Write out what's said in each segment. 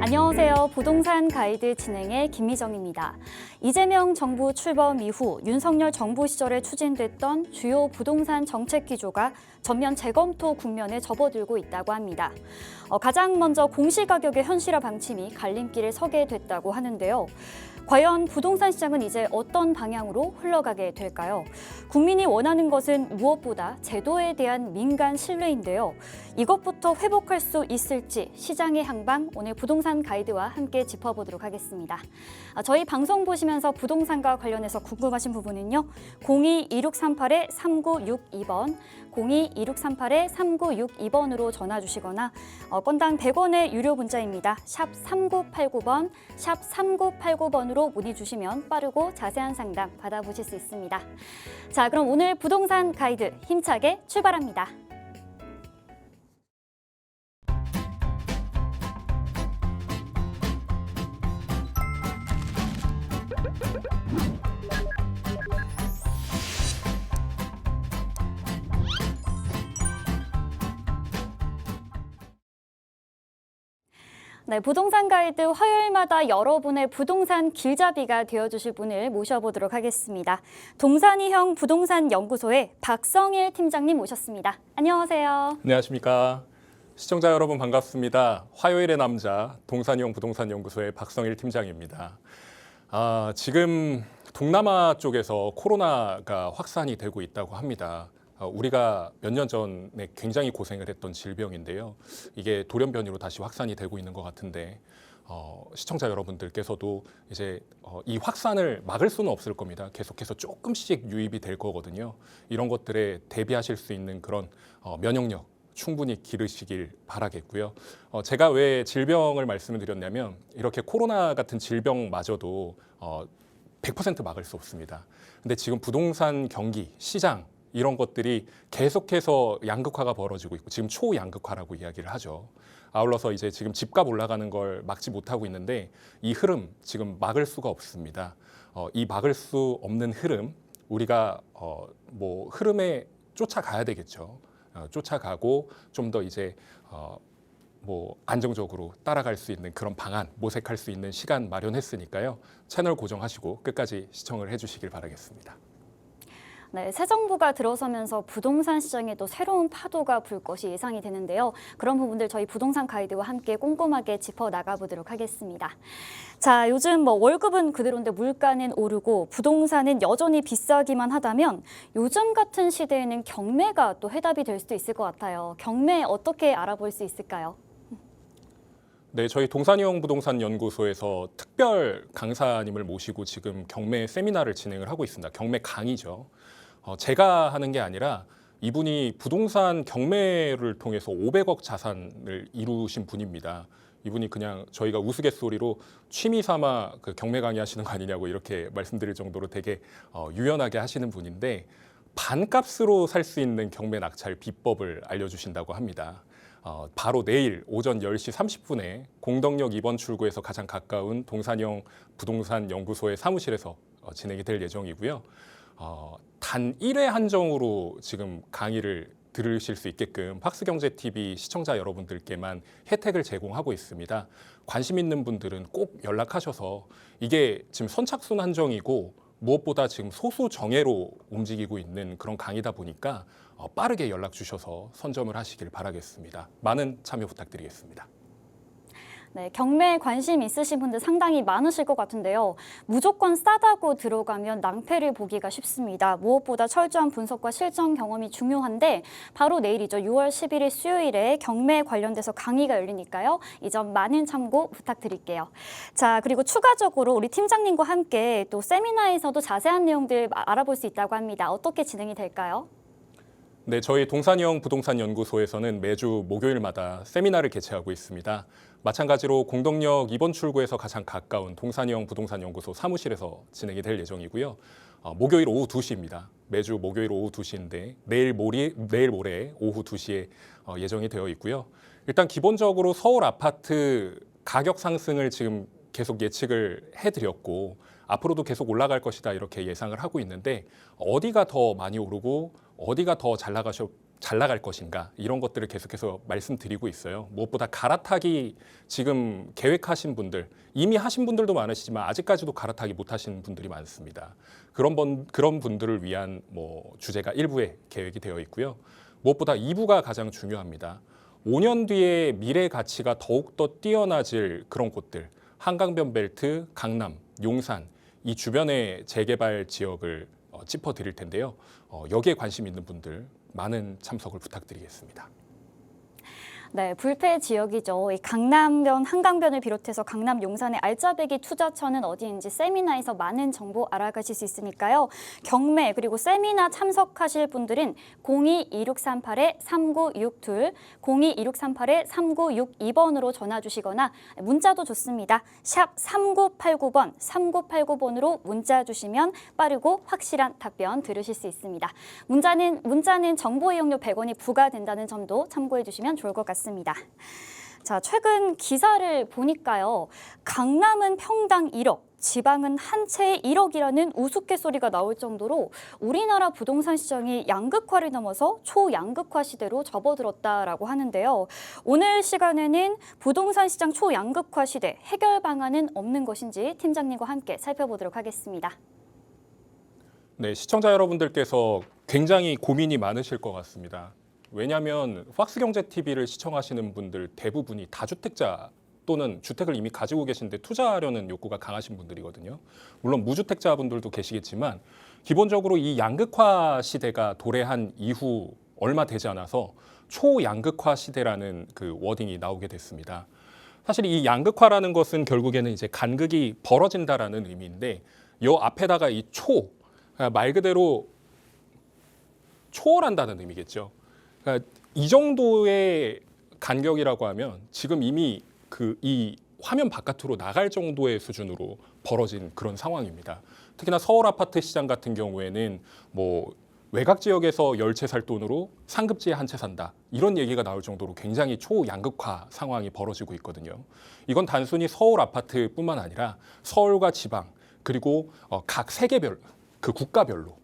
안녕하세요. 부동산 가이드 진행의 김미정입니다. 이재명 정부 출범 이후 윤석열 정부 시절에 추진됐던 주요 부동산 정책 기조가 전면 재검토 국면에 접어들고 있다고 합니다. 가장 먼저 공시가격의 현실화 방침이 갈림길에 서게 됐다고 하는데요. 과연 부동산 시장은 이제 어떤 방향으로 흘러가게 될까요? 국민이 원하는 것은 무엇보다 제도에 대한 민간 신뢰인데요. 이것부터 회복할 수 있을지 시장의 향방 오늘 부동산 가이드와 함께 짚어보도록 하겠습니다. 저희 방송 보시면서 부동산과 관련해서 궁금하신 부분은요. 02-2638-3962번, 02-2638-3962번으로 전화 주시거나 건당 100원의 유료 문자입니다. 샵 3989번, 샵 3989번으로 문의 주시면 빠르고 자세한 상담 받아보실 수 있습니다. 자, 그럼 오늘 부동산 가이드 힘차게 출발합니다. 네, 부동산 가이드 화요일마다 여러분의 부동산 길잡이가 되어주실 분을 모셔보도록 하겠습니다. 동산이형 부동산 연구소의 박성일 팀장님 모셨습니다. 안녕하세요. 안녕하십니까. 시청자 여러분 반갑습니다. 화요일의 남자 동산이형 부동산 연구소의 박성일 팀장입니다. 지금 동남아 쪽에서 코로나가 확산이 되고 있다고 합니다. 우리가 몇 년 전에 굉장히 고생을 했던 질병인데요. 이게 돌연변이로 다시 확산이 되고 있는 것 같은데 시청자 여러분들께서도 이제 이 확산을 막을 수는 없을 겁니다. 계속해서 조금씩 유입이 될 거거든요. 이런 것들에 대비하실 수 있는 그런 면역력 충분히 기르시길 바라겠고요. 제가 왜 질병을 말씀을 드렸냐면 이렇게 코로나 같은 질병마저도 100% 막을 수 없습니다. 근데 지금 부동산 경기, 시장 이런 것들이 계속해서 양극화가 벌어지고 있고 지금 초양극화라고 이야기를 하죠. 아울러서 이제 지금 집값 올라가는 걸 막지 못하고 있는데 이 흐름 지금 막을 수가 없습니다. 이 막을 수 없는 흐름 우리가 흐름에 쫓아가야 되겠죠. 쫓아가고 좀 더 이제 안정적으로 따라갈 수 있는 그런 방안 모색할 수 있는 시간 마련했으니까요. 채널 고정하시고 끝까지 시청을 해주시길 바라겠습니다. 네, 새 정부가 들어서면서 부동산 시장에도 새로운 파도가 불 것이 예상이 되는데요. 그런 부분들 저희 부동산 가이드와 함께 꼼꼼하게 짚어 나가보도록 하겠습니다. 자, 요즘 월급은 그대로인데 물가는 오르고 부동산은 여전히 비싸기만 하다면 요즘 같은 시대에는 경매가 또 해답이 될 수도 있을 것 같아요. 경매 어떻게 알아볼 수 있을까요? 네, 저희 동산이형 부동산 연구소에서 특별 강사님을 모시고 지금 경매 세미나를 진행을 하고 있습니다. 경매 강의죠. 제가 하는 게 아니라 이분이 부동산 경매를 통해서 500억 자산을 이루신 분입니다. 이분이 그냥 저희가 우스갯소리로 취미 삼아 그 경매 강의 하시는 거 아니냐고 이렇게 말씀드릴 정도로 되게 유연하게 하시는 분인데 반값으로 살 수 있는 경매 낙찰 비법을 알려주신다고 합니다. 바로 내일 오전 10시 30분에 공덕역 2번 출구에서 가장 가까운 동산이형 부동산 연구소의 사무실에서 진행이 될 예정이고요. 단 1회 한정으로 지금 강의를 들으실 수 있게끔 박스경제TV 시청자 여러분들께만 혜택을 제공하고 있습니다. 관심 있는 분들은 꼭 연락하셔서 이게 지금 선착순 한정이고 무엇보다 지금 소수 정예로 움직이고 있는 그런 강의다 보니까 빠르게 연락 주셔서 선점을 하시길 바라겠습니다. 많은 참여 부탁드리겠습니다. 네, 경매에 관심 있으신 분들 상당히 많으실 것 같은데요. 무조건 싸다고 들어가면 낭패를 보기가 쉽습니다. 무엇보다 철저한 분석과 실전 경험이 중요한데 바로 내일이죠. 6월 11일 수요일에 경매 관련돼서 강의가 열리니까요. 이 점 많은 참고 부탁드릴게요. 자, 그리고 추가적으로 우리 팀장님과 함께 또 세미나에서도 자세한 내용들 알아볼 수 있다고 합니다. 어떻게 진행이 될까요? 네, 저희 동산이형 부동산 연구소에서는 매주 목요일마다 세미나를 개최하고 있습니다. 마찬가지로 공덕역 2번 출구에서 가장 가까운 동산이형 부동산 연구소 사무실에서 진행이 될 예정이고요. 목요일 오후 2시입니다. 매주 목요일 오후 2시인데 내일 모레 오후 2시에 예정이 되어 있고요. 일단 기본적으로 서울 아파트 가격 상승을 지금 계속 예측을 해드렸고 앞으로도 계속 올라갈 것이다 이렇게 예상을 하고 있는데 어디가 더 많이 오르고 어디가 더 잘 잘 나갈 것인가 이런 것들을 계속해서 말씀드리고 있어요. 무엇보다 갈아타기 지금 계획하신 분들 이미 하신 분들도 많으시지만 아직까지도 갈아타기 못하신 분들이 많습니다. 그런 분들을 위한 주제가 1부에 계획이 되어 있고요. 무엇보다 2부가 가장 중요합니다. 5년 뒤에 미래 가치가 더욱더 뛰어나질 그런 곳들 한강변 벨트, 강남, 용산 이 주변의 재개발 지역을 짚어드릴 텐데요. 여기에 관심 있는 분들 많은 참석을 부탁드리겠습니다. 네, 불패 지역이죠. 이 강남변, 한강변을 비롯해서 강남 용산의 알짜배기 투자처는 어디인지 세미나에서 많은 정보 알아가실 수 있으니까요. 경매 그리고 세미나 참석하실 분들은 02-2638-3962, 02-2638-3962번으로 전화 주시거나 문자도 좋습니다. 샵 3989번, 3989번으로 문자 주시면 빠르고 확실한 답변 들으실 수 있습니다. 문자는 정보 이용료 100원이 부과된다는 점도 참고해 주시면 좋을 것 같습니다. 자, 최근 기사를 보니까요. 강남은 평당 1억, 지방은 한 채에 1억이라는 우스갯소리가 나올 정도로 우리나라 부동산 시장이 양극화를 넘어서 초양극화 시대로 접어들었다라고 하는데요. 오늘 시간에는 부동산 시장 초양극화 시대 해결 방안은 없는 것인지 팀장님과 함께 살펴보도록 하겠습니다. 네, 시청자 여러분들께서 굉장히 고민이 많으실 것 같습니다. 왜냐하면 박스경제TV를 시청하시는 분들 대부분이 다주택자 또는 주택을 이미 가지고 계신데 투자하려는 욕구가 강하신 분들이거든요. 물론 무주택자분들도 계시겠지만 기본적으로 이 양극화 시대가 도래한 이후 얼마 되지 않아서 초양극화 시대라는 그 워딩이 나오게 됐습니다. 사실 이 양극화라는 것은 결국에는 이제 간극이 벌어진다라는 의미인데 요 앞에다가 이 말 그대로 초월한다는 의미겠죠. 그러니까 이 정도의 간격이라고 하면 지금 이미 이 화면 바깥으로 나갈 정도의 수준으로 벌어진 그런 상황입니다. 특히나 서울 아파트 시장 같은 경우에는 외곽 지역에서 10채 살 돈으로 상급지에 한 채 산다. 이런 얘기가 나올 정도로 굉장히 초양극화 상황이 벌어지고 있거든요. 이건 단순히 서울 아파트뿐만 아니라 서울과 지방 그리고 각 세계별 그 국가별로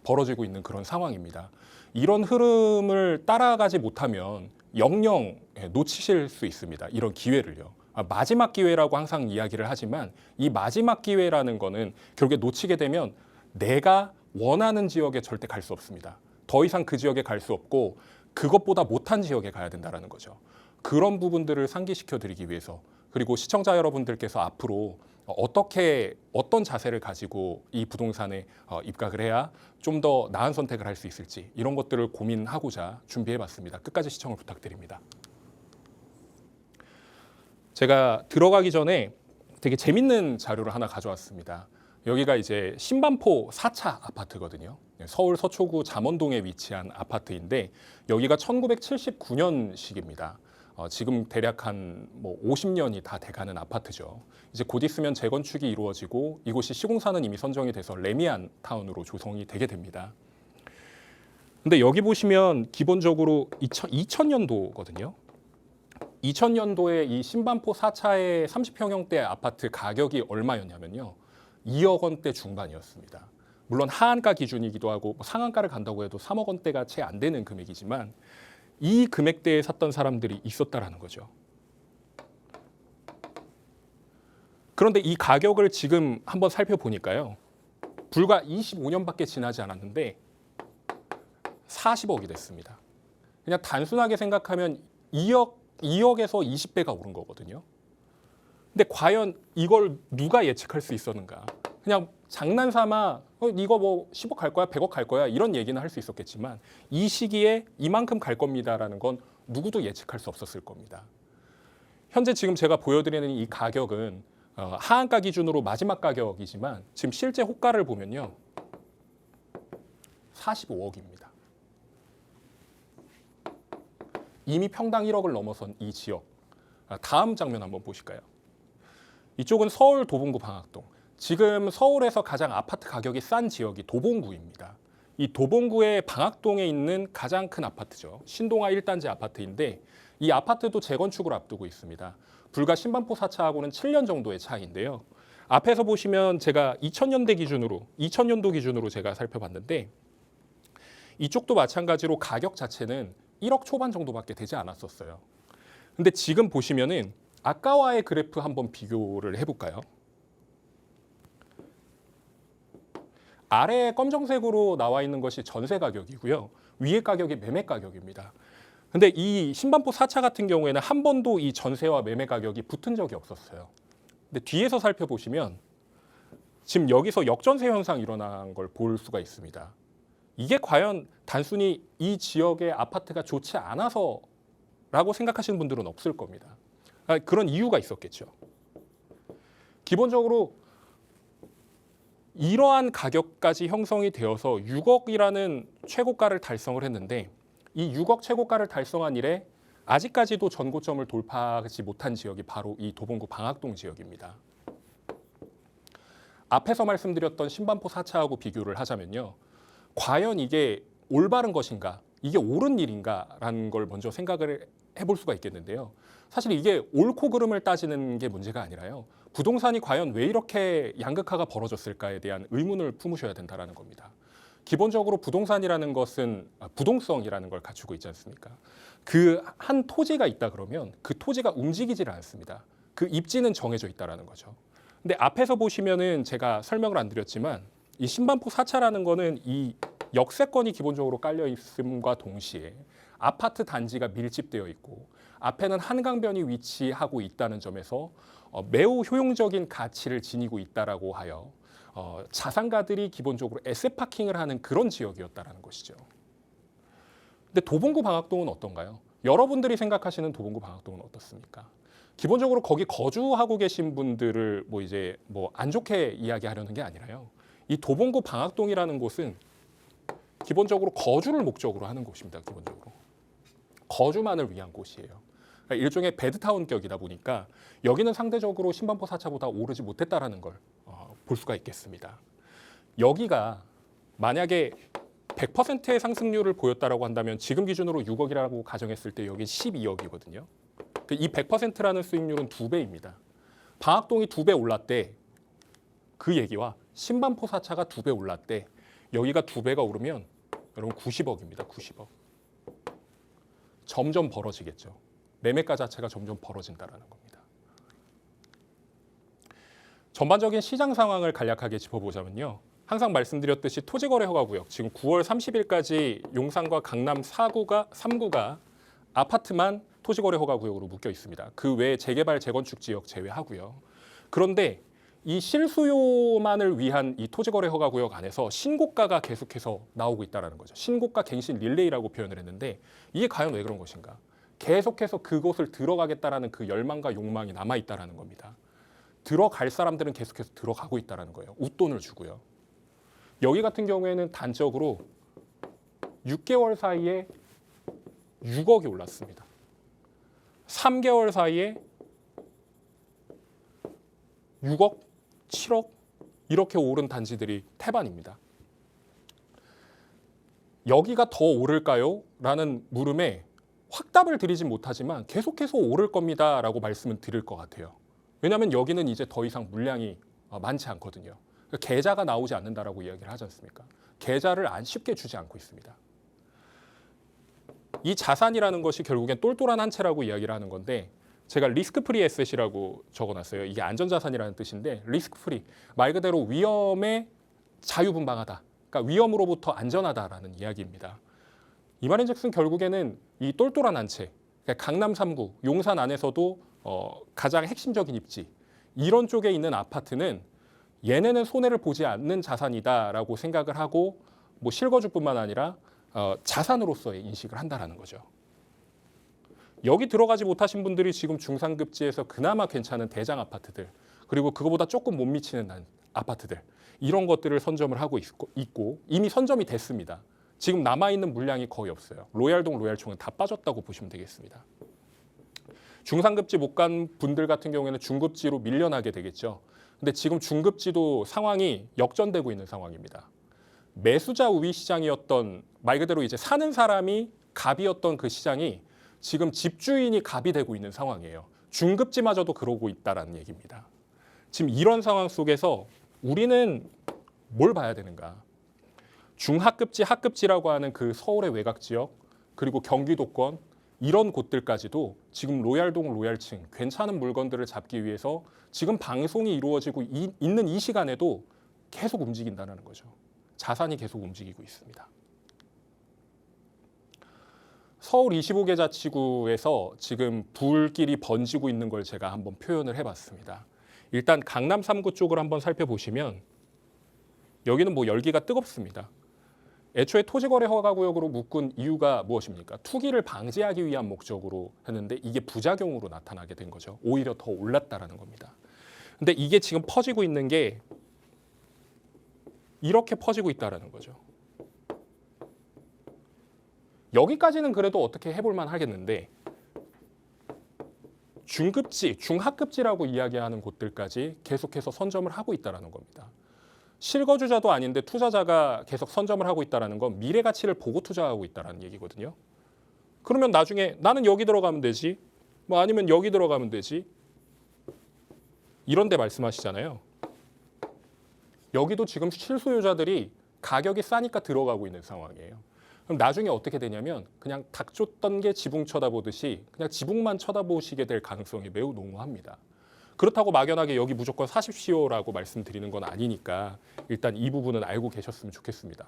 벌어지고 있는 그런 상황입니다. 이런 흐름을 따라가지 못하면 영영 놓치실 수 있습니다. 이런 기회를요. 마지막 기회라고 항상 이야기를 하지만 이 마지막 기회라는 거는 결국에 놓치게 되면 내가 원하는 지역에 절대 갈 수 없습니다. 더 이상 그 지역에 갈 수 없고 그것보다 못한 지역에 가야 된다는 거죠. 그런 부분들을 상기시켜 드리기 위해서 그리고 시청자 여러분들께서 앞으로 어떤 자세를 가지고 이 부동산에 입각을 해야 좀 더 나은 선택을 할 수 있을지 이런 것들을 고민하고자 준비해봤습니다. 끝까지 시청을 부탁드립니다. 제가 들어가기 전에 되게 재밌는 자료를 하나 가져왔습니다. 여기가 이제 신반포 4차 아파트거든요. 서울 서초구 잠원동에 위치한 아파트인데 여기가 1979년식입니다. 지금 대략 한 50년이 다 돼가는 아파트죠. 이제 곧 있으면 재건축이 이루어지고 이곳이 시공사는 이미 선정이 돼서 레미안 타운으로 조성이 되게 됩니다. 근데 여기 보시면 기본적으로 2000년도거든요. 2000년도에 이 신반포 4차의 30평형대 아파트 가격이 얼마였냐면요. 2억 원대 중반이었습니다. 물론 하한가 기준이기도 하고 상한가를 간다고 해도 3억 원대가 채 안 되는 금액이지만 이 금액대에 샀던 사람들이 있었다라는 거죠. 그런데 이 가격을 지금 한번 살펴보니까요. 불과 25년밖에 지나지 않았는데 40억이 됐습니다. 그냥 단순하게 생각하면 2억에서 20배가 오른 거거든요. 근데 과연 이걸 누가 예측할 수 있었는가? 그냥 장난삼아 이거 10억 갈 거야, 100억 갈 거야 이런 얘기는 할 수 있었겠지만 이 시기에 이만큼 갈 겁니다라는 건 누구도 예측할 수 없었을 겁니다. 현재 지금 제가 보여드리는 이 가격은 하한가 기준으로 마지막 가격이지만 지금 실제 호가를 보면요. 45억입니다. 이미 평당 1억을 넘어선 이 지역. 다음 장면 한번 보실까요? 이쪽은 서울 도봉구 방학동. 지금 서울에서 가장 아파트 가격이 싼 지역이 도봉구입니다. 이 도봉구의 방학동에 있는 가장 큰 아파트죠. 신동아 1단지 아파트인데 이 아파트도 재건축을 앞두고 있습니다. 불과 신반포 4차하고는 7년 정도의 차이인데요. 앞에서 보시면 제가 2000년도 기준으로 제가 살펴봤는데 이쪽도 마찬가지로 가격 자체는 1억 초반 정도밖에 되지 않았었어요. 근데 지금 보시면은 아까와의 그래프 한번 비교를 해볼까요? 아래 검정색으로 나와 있는 것이 전세 가격이고요. 위에 가격이 매매 가격입니다. 근데 이 신반포 4차 같은 경우에는 한 번도 이 전세와 매매 가격이 붙은 적이 없었어요. 근데 뒤에서 살펴보시면 지금 여기서 역전세 현상이 일어난 걸 볼 수가 있습니다. 이게 과연 단순히 이 지역의 아파트가 좋지 않아서라고 생각하시는 분들은 없을 겁니다. 그런 이유가 있었겠죠. 기본적으로 이러한 가격까지 형성이 되어서 6억이라는 최고가를 달성을 했는데 이 6억 최고가를 달성한 이래 아직까지도 전고점을 돌파하지 못한 지역이 바로 이 도봉구 방학동 지역입니다. 앞에서 말씀드렸던 신반포 4차하고 비교를 하자면요. 과연 이게 올바른 것인가, 이게 옳은 일인가라는 걸 먼저 생각을 해볼 수가 있겠는데요. 사실 이게 옳고 그름을 따지는 게 문제가 아니라요. 부동산이 과연 왜 이렇게 양극화가 벌어졌을까에 대한 의문을 품으셔야 된다는 겁니다. 기본적으로 부동산이라는 것은 부동성이라는 걸 갖추고 있지 않습니까? 그 한 토지가 있다 그러면 그 토지가 움직이지를 않습니다. 그 입지는 정해져 있다는 거죠. 근데 앞에서 보시면은 제가 설명을 안 드렸지만 이 신반포 4차라는 거는 이 역세권이 기본적으로 깔려 있음과 동시에 아파트 단지가 밀집되어 있고 앞에는 한강변이 위치하고 있다는 점에서 매우 효용적인 가치를 지니고 있다라고 하여 자산가들이 기본적으로 에셋 파킹을 하는 그런 지역이었다라는 것이죠. 근데 도봉구 방학동은 어떤가요? 여러분들이 생각하시는 도봉구 방학동은 어떻습니까? 기본적으로 거기 거주하고 계신 분들을 안 좋게 이야기하려는 게 아니라요. 이 도봉구 방학동이라는 곳은 기본적으로 거주를 목적으로 하는 곳입니다. 기본적으로 거주만을 위한 곳이에요. 그러니까 일종의 베드타운격이다 보니까 여기는 상대적으로 신반포 4차보다 오르지 못했다라는 걸 볼 수가 있겠습니다. 여기가 만약에 100%의 상승률을 보였다라고 한다면 지금 기준으로 6억이라고 가정했을 때 여기 12억이거든요. 이 100%라는 수익률은 2배입니다. 방학동이 2배 올랐대. 그 얘기와 신반포 4차가 2배 올랐대. 여기가 2배가 오르면 여러분 90억입니다. 90억. 점점 벌어지겠죠. 매매가 자체가 점점 벌어진다는 겁니다. 전반적인 시장 상황을 간략하게 짚어보자면요. 항상 말씀드렸듯이 토지거래허가구역 지금 9월 30일까지 용산과 강남 3구가 아파트만 토지거래허가구역으로 묶여 있습니다. 그 외에 재개발, 재건축 지역 제외하고요. 그런데 이 실수요만을 위한 이 토지거래허가구역 안에서 신고가가 계속해서 나오고 있다는 거죠. 신고가 갱신 릴레이라고 표현을 했는데 이게 과연 왜 그런 것인가? 계속해서 그곳을 들어가겠다라는 그 열망과 욕망이 남아있다는 겁니다. 들어갈 사람들은 계속해서 들어가고 있다는 거예요. 웃돈을 주고요. 여기 같은 경우에는 단적으로 6개월 사이에 6억이 올랐습니다. 3개월 사이에 6억, 7억 이렇게 오른 단지들이 태반입니다. 여기가 더 오를까요? 라는 물음에 확답을 드리진 못하지만 계속해서 오를 겁니다라고 말씀을 드릴 것 같아요. 왜냐하면 여기는 이제 더 이상 물량이 많지 않거든요. 계좌가 나오지 않는다라고 이야기를 하지 않습니까? 계좌를 쉽게 주지 않고 있습니다. 이 자산이라는 것이 결국엔 똘똘한 한 채라고 이야기를 하는 건데 제가 리스크 프리 에셋이라고 적어놨어요. 이게 안전자산이라는 뜻인데 리스크 프리, 말 그대로 위험에 자유분방하다. 그러니까 위험으로부터 안전하다라는 이야기입니다. 이 말인즉슨 결국에는 이 똘똘한 한 채, 그러니까 강남 3구, 용산 안에서도 가장 핵심적인 입지, 이런 쪽에 있는 아파트는 얘네는 손해를 보지 않는 자산이다라고 생각을 하고 실거주뿐만 아니라 자산으로서의 인식을 한다라는 거죠. 여기 들어가지 못하신 분들이 지금 중상급지에서 그나마 괜찮은 대장 아파트들, 그리고 그거보다 조금 못 미치는 아파트들, 이런 것들을 선점을 하고 있고 이미 선점이 됐습니다. 지금 남아있는 물량이 거의 없어요. 로얄동, 로얄총은 다 빠졌다고 보시면 되겠습니다. 중상급지 못 간 분들 같은 경우에는 중급지로 밀려나게 되겠죠. 근데 지금 중급지도 상황이 역전되고 있는 상황입니다. 매수자 우위 시장이었던, 말 그대로 이제 사는 사람이 갑이었던 그 시장이 지금 집주인이 갑이 되고 있는 상황이에요. 중급지마저도 그러고 있다라는 얘기입니다. 지금 이런 상황 속에서 우리는 뭘 봐야 되는가? 중하급지, 하급지라고 하는 그 서울의 외곽 지역, 그리고 경기도권 이런 곳들까지도 지금 로얄동, 로얄층 괜찮은 물건들을 잡기 위해서 지금 방송이 이루어지고 있는 이 시간에도 계속 움직인다는 거죠. 자산이 계속 움직이고 있습니다. 서울 25개 자치구에서 지금 불길이 번지고 있는 걸 제가 한번 표현을 해봤습니다. 일단 강남 3구 쪽을 한번 살펴보시면 여기는 뭐 열기가 뜨겁습니다. 애초에 토지거래 허가구역으로 묶은 이유가 무엇입니까? 투기를 방지하기 위한 목적으로 했는데 이게 부작용으로 나타나게 된 거죠. 오히려 더 올랐다라는 겁니다. 근데 이게 지금 퍼지고 있는 게 이렇게 퍼지고 있다라는 거죠. 여기까지는 그래도 어떻게 해볼만 하겠는데 중급지, 중하급지라고 이야기하는 곳들까지 계속해서 선점을 하고 있다는 겁니다. 실거주자도 아닌데 투자자가 계속 선점을 하고 있다는 건 미래 가치를 보고 투자하고 있다는 얘기거든요. 그러면 나중에 나는 여기 들어가면 되지, 뭐 아니면 여기 들어가면 되지, 이런 데 말씀하시잖아요. 여기도 지금 실소유자들이 가격이 싸니까 들어가고 있는 상황이에요. 그럼 나중에 어떻게 되냐면 그냥 닭 쫓던 게 지붕 쳐다보듯이 그냥 지붕만 쳐다보시게 될 가능성이 매우 농후합니다. 그렇다고 막연하게 여기 무조건 사십시오라고 말씀드리는 건 아니니까 일단 이 부분은 알고 계셨으면 좋겠습니다.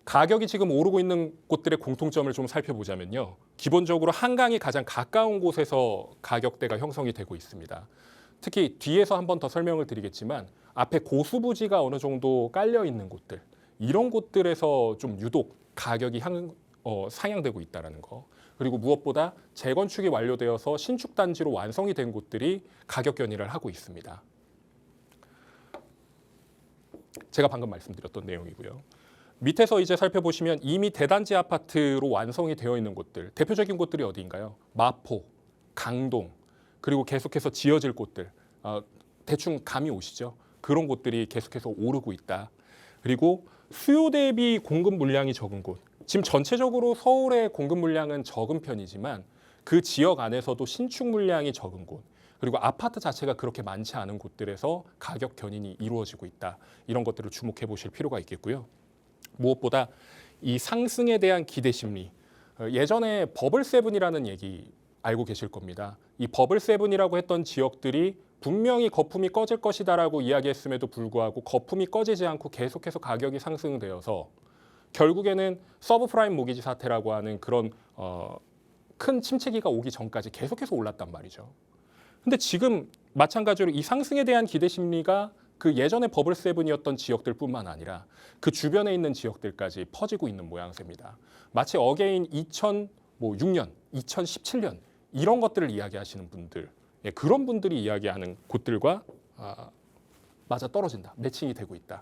가격이 지금 오르고 있는 곳들의 공통점을 좀 살펴보자면요. 기본적으로 한강이 가장 가까운 곳에서 가격대가 형성이 되고 있습니다. 특히 뒤에서 한 번 더 설명을 드리겠지만 앞에 고수부지가 어느 정도 깔려 있는 곳들, 이런 곳들에서 좀 유독 가격이 상향되고 있다는 거. 그리고 무엇보다 재건축이 완료되어서 신축 단지로 완성이 된 곳들이 가격 견인을 하고 있습니다. 제가 방금 말씀드렸던 내용이고요. 밑에서 이제 살펴보시면 이미 대단지 아파트로 완성이 되어 있는 곳들, 대표적인 곳들이 어디인가요? 마포, 강동, 그리고 계속해서 지어질 곳들, 대충 감이 오시죠? 그런 곳들이 계속해서 오르고 있다. 그리고 수요 대비 공급 물량이 적은 곳, 지금 전체적으로 서울의 공급 물량은 적은 편이지만 그 지역 안에서도 신축 물량이 적은 곳, 그리고 아파트 자체가 그렇게 많지 않은 곳들에서 가격 견인이 이루어지고 있다. 이런 것들을 주목해 보실 필요가 있겠고요. 무엇보다 이 상승에 대한 기대 심리, 예전에 버블7이라는 얘기 알고 계실 겁니다. 이 버블7이라고 했던 지역들이 분명히 거품이 꺼질 것이다라고 이야기했음에도 불구하고 거품이 꺼지지 않고 계속해서 가격이 상승되어서 결국에는 서브프라임 모기지 사태라고 하는 그런 큰 침체기가 오기 전까지 계속해서 올랐단 말이죠. 근데 지금 마찬가지로 이 상승에 대한 기대 심리가 그 예전에 버블7이었던 지역들뿐만 아니라 그 주변에 있는 지역들까지 퍼지고 있는 모양새입니다. 마치 어게인 2006년, 2017년 이런 것들을 이야기하시는 분들, 그런 분들이 이야기하는 곳들과 맞아 떨어진다, 매칭이 되고 있다.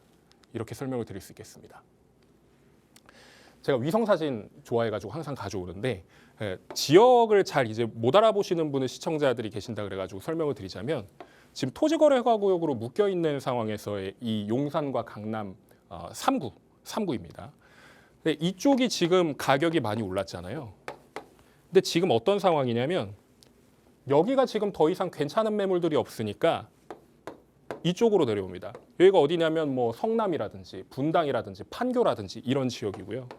이렇게 설명을 드릴 수 있겠습니다. 제가 위성 사진 좋아해가지고 항상 가져오는데 지역을 잘 이제 못 알아보시는 분은 시청자들이 계신다 그래가지고 설명을 드리자면 지금 토지거래허가구역으로 묶여 있는 상황에서의 이 용산과 강남 3구입니다. 근데 이쪽이 지금 가격이 많이 올랐잖아요. 근데 지금 어떤 상황이냐면 여기가 지금 더 이상 괜찮은 매물들이 없으니까 이쪽으로 내려옵니다. 여기가 어디냐면 뭐 성남이라든지 분당이라든지 판교라든지 이런 지역이고요.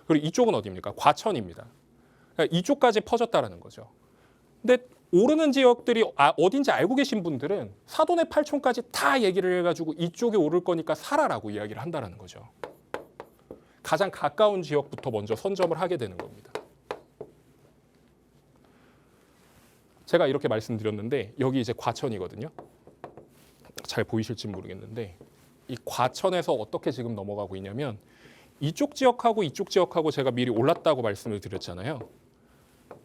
그리고 이쪽은 어디입니까? 과천입니다. 그러니까 이쪽까지 퍼졌다라는 거죠. 근데 오르는 지역들이 어딘지 알고 계신 분들은 사돈의 팔촌까지 다 얘기를 해가지고 이쪽에 오를 거니까 사라라고 이야기를 한다라는 거죠. 가장 가까운 지역부터 먼저 선점을 하게 되는 겁니다. 제가 이렇게 말씀드렸는데 여기 이제 과천이거든요. 잘 보이실지 모르겠는데 이 과천에서 어떻게 지금 넘어가고 있냐면 이쪽 지역하고 제가 미리 올랐다고 말씀을 드렸잖아요.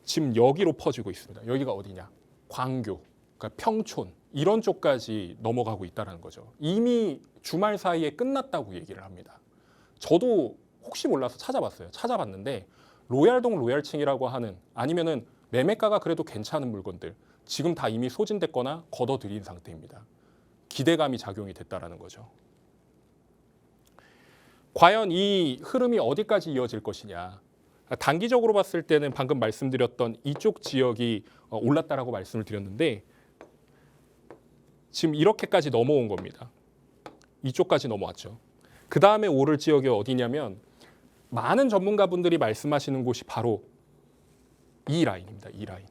지금 여기로 퍼지고 있습니다. 여기가 어디냐? 광교, 그러니까 평촌 이런 쪽까지 넘어가고 있다는 거죠. 이미 주말 사이에 끝났다고 얘기를 합니다. 저도 혹시 몰라서 찾아봤는데 로얄동 로얄층이라고 하는 아니면은 매매가가 그래도 괜찮은 물건들 지금 다 이미 소진됐거나 걷어들인 상태입니다. 기대감이 작용이 됐다라는 거죠. 과연 이 흐름이 어디까지 이어질 것이냐. 단기적으로 봤을 때는 방금 말씀드렸던 이쪽 지역이 올랐다라고 말씀을 드렸는데 지금 이렇게까지 넘어온 겁니다. 이쪽까지 넘어왔죠. 그 다음에 오를 지역이 어디냐면 많은 전문가분들이 말씀하시는 곳이 바로 이 라인입니다. 이 라인.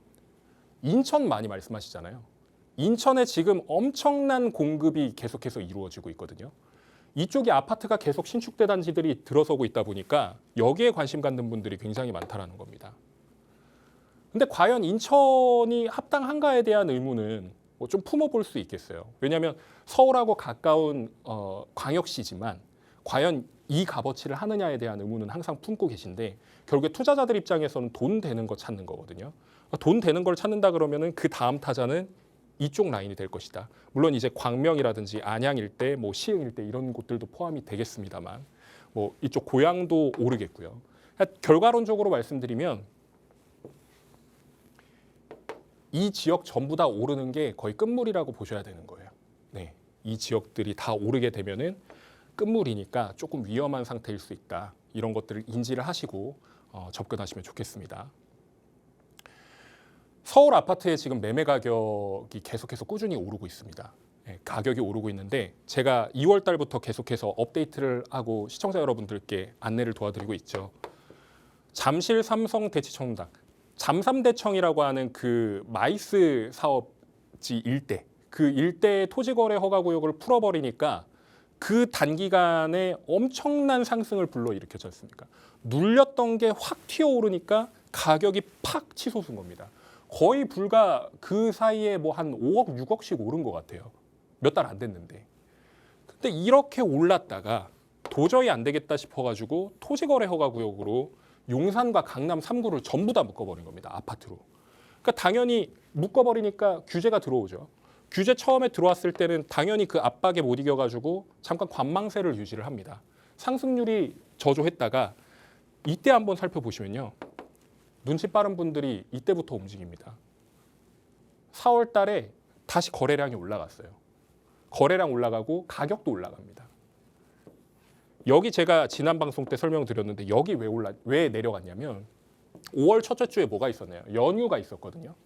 인천 많이 말씀하시잖아요. 인천에 지금 엄청난 공급이 계속해서 이루어지고 있거든요. 이쪽이 아파트가 계속 신축대 단지들이 들어서고 있다 보니까 여기에 관심 갖는 분들이 굉장히 많다라는 겁니다. 근데 과연 인천이 합당한가에 대한 의문은 뭐 좀 품어볼 수 있겠어요. 왜냐하면 서울하고 가까운 광역시지만 과연 이 값어치를 하느냐에 대한 의문은 항상 품고 계신데 결국에 투자자들 입장에서는 돈 되는 거 찾는 거거든요. 돈 되는 걸 찾는다 그러면은 그 다음 타자는 이쪽 라인이 될 것이다. 물론 이제 광명이라든지 안양 일대, 뭐 시흥 일대 이런 곳들도 포함이 되겠습니다만, 뭐 이쪽 고양도 오르겠고요. 결과론적으로 말씀드리면 이 지역 전부 다 오르는 게 거의 끝물이라고 보셔야 되는 거예요. 네, 이 지역들이 다 오르게 되면은 끝물이니까 조금 위험한 상태일 수 있다. 이런 것들을 인지를 하시고 접근하시면 좋겠습니다. 서울 아파트의 지금 매매 가격이 계속해서 꾸준히 오르고 있습니다. 네, 가격이 오르고 있는데 제가 2월 달부터 계속해서 업데이트를 하고 시청자 여러분들께 안내를 도와드리고 있죠. 잠실 삼성 대치청담, 잠삼대청이라고 하는 그 마이스 사업지 일대, 그 일대의 토지거래 허가구역을 풀어버리니까 그 단기간에 엄청난 상승을 불러일으켰지 않습니까? 눌렸던 게 확 튀어오르니까 가격이 팍 치솟은 겁니다. 거의 불과 그 사이에 뭐 한 5억, 6억씩 오른 것 같아요. 몇 달 안 됐는데. 근데 이렇게 올랐다가 도저히 안 되겠다 싶어가지고 토지거래 허가구역으로 용산과 강남 3구를 전부 다 묶어버린 겁니다. 아파트로. 그러니까 당연히 묶어버리니까 규제가 들어오죠. 규제 처음에 들어왔을 때는 당연히 그 압박에 못 이겨가지고 잠깐 관망세를 유지를 합니다. 상승률이 저조했다가 이때 한번 살펴보시면요. 눈치 빠른 분들이 이때부터 움직입니다. 4월 달에 다시 거래량이 올라갔어요. 거래량 올라가고 가격도 올라갑니다. 여기 제가 지난 방송 때 설명드렸는데 여기 왜 내려갔냐면 5월 첫째 주에 뭐가 있었나요? 연휴가 있었거든요.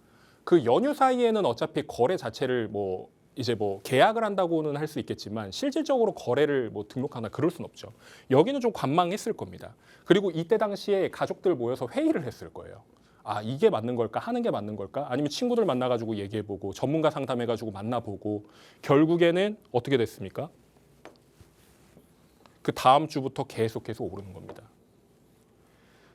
그 연휴 사이에는 어차피 거래 자체를 뭐 이제 뭐 계약을 한다고는 할 수 있겠지만 실질적으로 거래를 뭐 등록하나 그럴 순 없죠. 여기는 좀 관망했을 겁니다. 그리고 이때 당시에 가족들 모여서 회의를 했을 거예요. 아, 이게 맞는 걸까? 하는 게 맞는 걸까? 아니면 친구들 만나가지고 얘기해보고 전문가 상담해가지고 만나보고 결국에는 어떻게 됐습니까? 그 다음 주부터 계속해서 오르는 겁니다.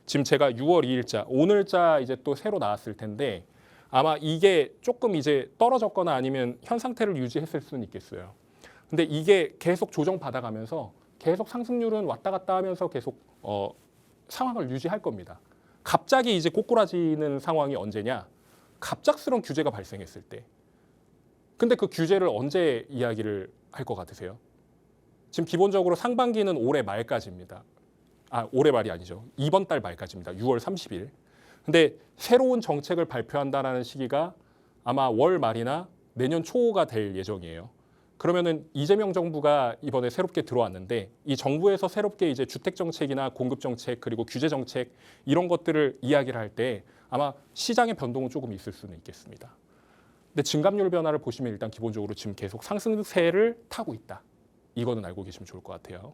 지금 제가 6월 2일자, 오늘자 이제 또 새로 나왔을 텐데 아마 이게 조금 이제 떨어졌거나 아니면 현 상태를 유지했을 수는 있겠어요. 근데 이게 계속 조정받아가면서 계속 상승률은 왔다 갔다 하면서 계속 상황을 유지할 겁니다. 갑자기 이제 꼬꾸라지는 상황이 언제냐? 갑작스러운 규제가 발생했을 때. 근데 그 규제를 언제 이야기를 할 것 같으세요? 지금 기본적으로 상반기는 올해 말까지입니다. 아, 올해 말이 아니죠. 이번 달 말까지입니다. 6월 30일. 근데 새로운 정책을 발표한다는 시기가 아마 월 말이나 내년 초가 될 예정이에요. 그러면은 이재명 정부가 이번에 새롭게 들어왔는데 이 정부에서 새롭게 이제 주택 정책이나 공급 정책 그리고 규제 정책 이런 것들을 이야기를 할 때 아마 시장의 변동은 조금 있을 수는 있겠습니다. 근데 증감률 변화를 보시면 일단 기본적으로 지금 계속 상승세를 타고 있다. 이거는 알고 계시면 좋을 것 같아요.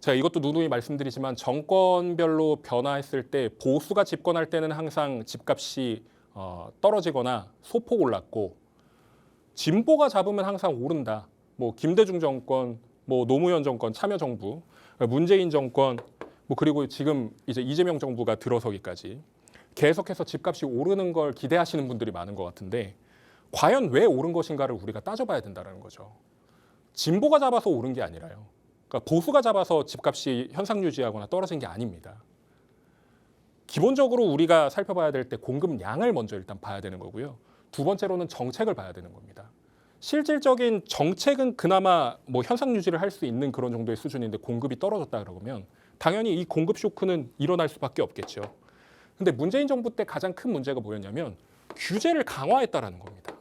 제가 이것도 누누이 말씀드리지만 정권별로 변화했을 때 보수가 집권할 때는 항상 집값이 떨어지거나 소폭 올랐고 진보가 잡으면 항상 오른다. 뭐 김대중 정권, 뭐 노무현 정권, 참여정부, 문재인 정권, 뭐 그리고 지금 이제 이재명 정부가 들어서기까지 계속해서 집값이 오르는 걸 기대하시는 분들이 많은 것 같은데 과연 왜 오른 것인가를 우리가 따져봐야 된다는 거죠. 진보가 잡아서 오른 게 아니라요. 그러니까 보수가 잡아서 집값이 현상 유지하거나 떨어진 게 아닙니다. 기본적으로 우리가 살펴봐야 될 때 공급량을 먼저 일단 봐야 되는 거고요. 두 번째로는 정책을 봐야 되는 겁니다. 실질적인 정책은 그나마 뭐 현상 유지를 할 수 있는 그런 정도의 수준인데 공급이 떨어졌다 그러면 당연히 이 공급 쇼크는 일어날 수밖에 없겠죠. 근데 문재인 정부 때 가장 큰 문제가 뭐였냐면 규제를 강화했다라는 겁니다.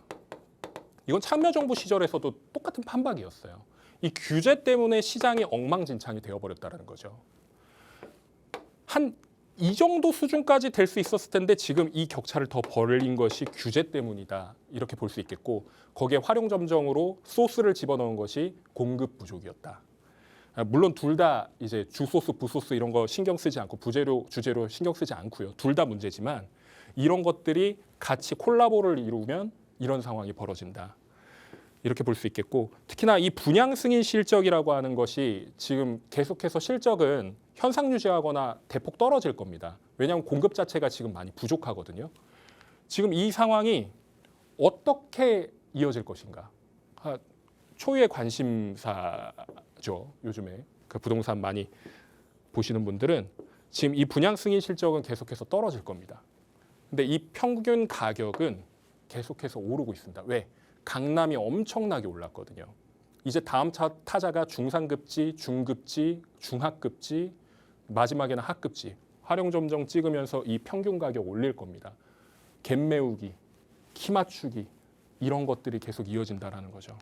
이건 참여정부 시절에서도 똑같은 판박이었어요. 이 규제 때문에 시장이 엉망진창이 되어버렸다는 거죠. 한 이 정도 수준까지 될 수 있었을 텐데 지금 이 격차를 더 벌린 것이 규제 때문이다. 이렇게 볼 수 있겠고 거기에 활용점정으로 소스를 집어넣은 것이 공급 부족이었다. 물론 둘 다 이제 주소스, 부소스 이런 거 신경 쓰지 않고 부재료, 주재료 신경 쓰지 않고요. 둘 다 문제지만 이런 것들이 같이 콜라보를 이루면 이런 상황이 벌어진다. 이렇게 볼 수 있겠고 특히나 이 분양 승인 실적이라고 하는 것이 지금 계속해서 실적은 현상 유지하거나 대폭 떨어질 겁니다. 왜냐하면 공급 자체가 지금 많이 부족하거든요. 지금 이 상황이 어떻게 이어질 것인가? 초유의 관심사죠. 요즘에 그 부동산 많이 보시는 분들은 지금 이 분양 승인 실적은 계속해서 떨어질 겁니다. 근데 이 평균 가격은 계속해서 오르고 있습니다. 왜? 강남이 엄청나게 올랐거든요. 이제 다음 타자가 중상급지, 중급지, 중하급지, 마지막에는 하급지. 활용점정 찍으면서 이 평균 가격 올릴 겁니다. 갭 메우기, 키 맞추기 이런 것들이 계속 이어진다라는 거죠.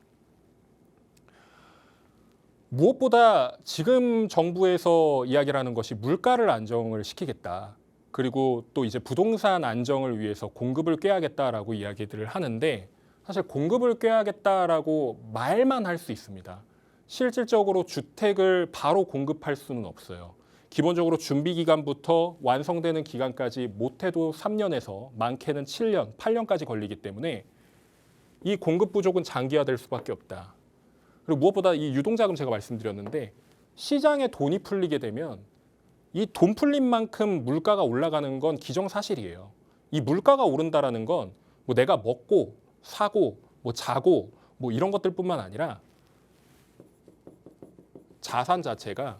무엇보다 지금 정부에서 이야기를 하는 것이 물가를 안정을 시키겠다. 그리고 또 이제 부동산 안정을 위해서 공급을 꾀하겠다라고 이야기들을 하는데 사실 공급을 꾀하겠다라고 말만 할 수 있습니다. 실질적으로 주택을 바로 공급할 수는 없어요. 기본적으로 준비 기간부터 완성되는 기간까지 못해도 3년에서 많게는 7년, 8년까지 걸리기 때문에 이 공급 부족은 장기화될 수밖에 없다. 그리고 무엇보다 이 유동자금 제가 말씀드렸는데 시장에 돈이 풀리게 되면 이 돈 풀린 만큼 물가가 올라가는 건 기정사실이에요. 이 물가가 오른다라는 건 뭐 내가 먹고 사고 뭐 자고 뭐 이런 것들뿐만 아니라 자산 자체가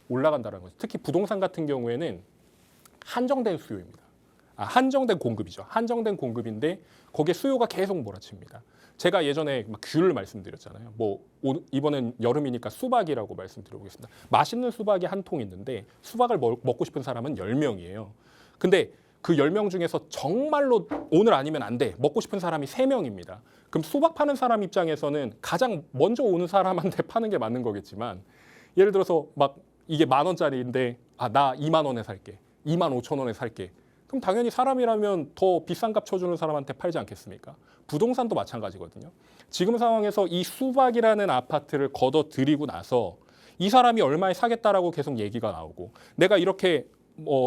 올라간다는 거죠. 특히 부동산 같은 경우에는 한정된 수요입니다. 한정된 공급이죠. 한정된 공급인데 거기에 수요가 계속 몰아칩니다. 제가 예전에 막 귤을 말씀드렸잖아요. 뭐 이번엔 여름이니까 수박이라고 말씀드려보겠습니다. 맛있는 수박이 한 통 있는데 수박을 먹고 싶은 사람은 10명이에요. 근데 그 10명 중에서 정말로 오늘 아니면 안 돼. 먹고 싶은 사람이 3명입니다. 그럼 수박 파는 사람 입장에서는 가장 먼저 오는 사람한테 파는 게 맞는 거겠지만 예를 들어서 막 이게 10,000원짜리인데 나 2만 원에 살게. 2만 5천 원에 살게. 그럼 당연히 사람이라면 더 비싼 값 쳐주는 사람한테 팔지 않겠습니까? 부동산도 마찬가지거든요. 지금 상황에서 이 수박이라는 아파트를 걷어들이고 나서 이 사람이 얼마에 사겠다라고 계속 얘기가 나오고 내가 이렇게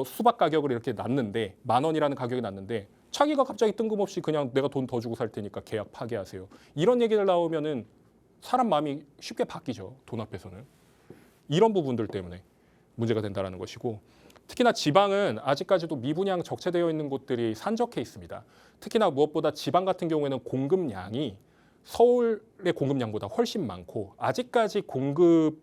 수박 가격을 이렇게 놨는데 10,000원이라는 가격이 났는데 자기가 갑자기 뜬금없이 그냥 내가 돈 더 주고 살 테니까 계약 파기하세요. 이런 얘기를 나오면은 사람 마음이 쉽게 바뀌죠. 돈 앞에서는. 이런 부분들 때문에 문제가 된다는 것이고 특히나 지방은 아직까지도 미분양 적체되어 있는 곳들이 산적해 있습니다. 특히나 무엇보다 지방 같은 경우에는 공급량이 서울의 공급량보다 훨씬 많고 아직까지 공급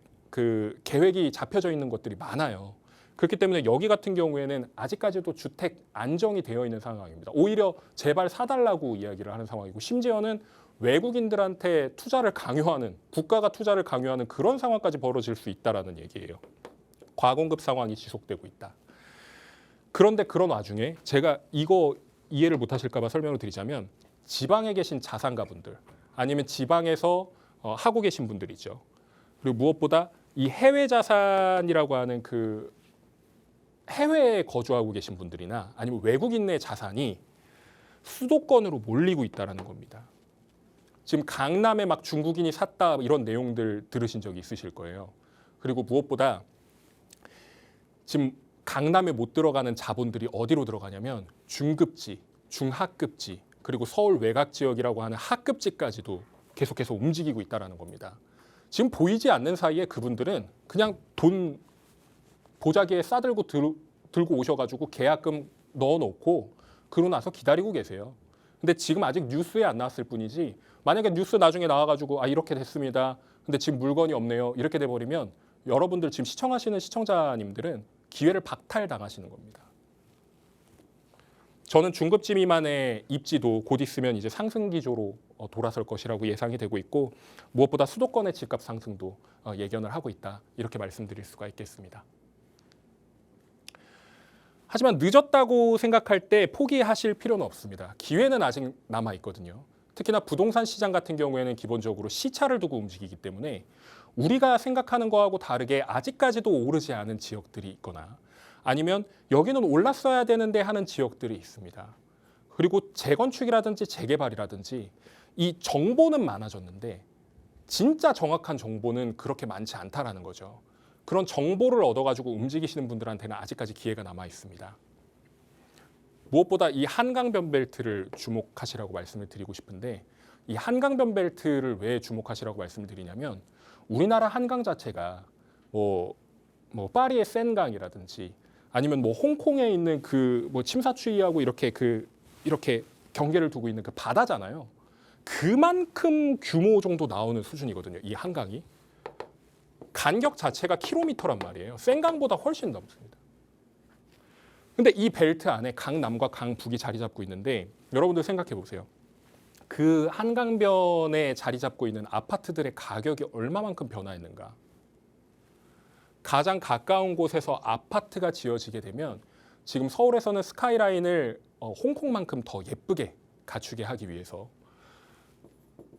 계획이 잡혀져 있는 것들이 많아요. 그렇기 때문에 여기 같은 경우에는 아직까지도 주택 안정이 되어 있는 상황입니다. 오히려 제발 사달라고 이야기를 하는 상황이고 심지어는 외국인들한테 투자를 강요하는 국가가 투자를 강요하는 그런 상황까지 벌어질 수 있다라는 얘기예요. 과공급 상황이 지속되고 있다. 그런데 그런 와중에 제가 이거 이해를 못하실까 봐 설명을 드리자면 지방에 계신 자산가분들 아니면 지방에서 하고 계신 분들이죠. 그리고 무엇보다 이 해외 자산이라고 하는 그 해외에 거주하고 계신 분들이나 아니면 외국인의 자산이 수도권으로 몰리고 있다는 겁니다. 지금 강남에 막 중국인이 샀다 이런 내용들 들으신 적이 있으실 거예요. 그리고 무엇보다 지금 강남에 못 들어가는 자본들이 어디로 들어가냐면 중급지, 중하급지, 그리고 서울 외곽 지역이라고 하는 하급지까지도 계속해서 움직이고 있다는 겁니다. 지금 보이지 않는 사이에 그분들은 그냥 돈 보자기에 싸들고 들고 오셔가지고 계약금 넣어놓고 그러고 나서 기다리고 계세요. 근데 지금 아직 뉴스에 안 나왔을 뿐이지 만약에 뉴스 나중에 나와가지고 이렇게 됐습니다. 근데 지금 물건이 없네요. 이렇게 돼버리면 여러분들 지금 시청하시는 시청자님들은 기회를 박탈당하시는 겁니다. 저는 중급지 미만의 입지도 곧 있으면 이제 상승 기조로 돌아설 것이라고 예상이 되고 있고 무엇보다 수도권의 집값 상승도 예견을 하고 있다. 이렇게 말씀드릴 수가 있겠습니다. 하지만 늦었다고 생각할 때 포기하실 필요는 없습니다. 기회는 아직 남아 있거든요. 특히나 부동산 시장 같은 경우에는 기본적으로 시차를 두고 움직이기 때문에 우리가 생각하는 거하고 다르게 아직까지도 오르지 않은 지역들이 있거나 아니면 여기는 올랐어야 되는데 하는 지역들이 있습니다. 그리고 재건축이라든지 재개발이라든지 이 정보는 많아졌는데 진짜 정확한 정보는 그렇게 많지 않다라는 거죠. 그런 정보를 얻어가지고 움직이시는 분들한테는 아직까지 기회가 남아 있습니다. 무엇보다 이 한강변 벨트를 주목하시라고 말씀을 드리고 싶은데, 이 한강변 벨트를 왜 주목하시라고 말씀을 드리냐면, 우리나라 한강 자체가 뭐 파리의 센강이라든지 아니면 뭐 홍콩에 있는 그 뭐 침사추이하고 이렇게 경계를 두고 있는 그 바다잖아요. 그만큼 규모 정도 나오는 수준이거든요. 이 한강이. 간격 자체가 킬로미터란 말이에요. 센강보다 훨씬 넘습니다. 근데 이 벨트 안에 강남과 강북이 자리 잡고 있는데, 여러분들 생각해 보세요. 그 한강변에 자리 잡고 있는 아파트들의 가격이 얼마만큼 변화했는가. 가장 가까운 곳에서 아파트가 지어지게 되면 지금 서울에서는 스카이라인을 홍콩만큼 더 예쁘게 갖추게 하기 위해서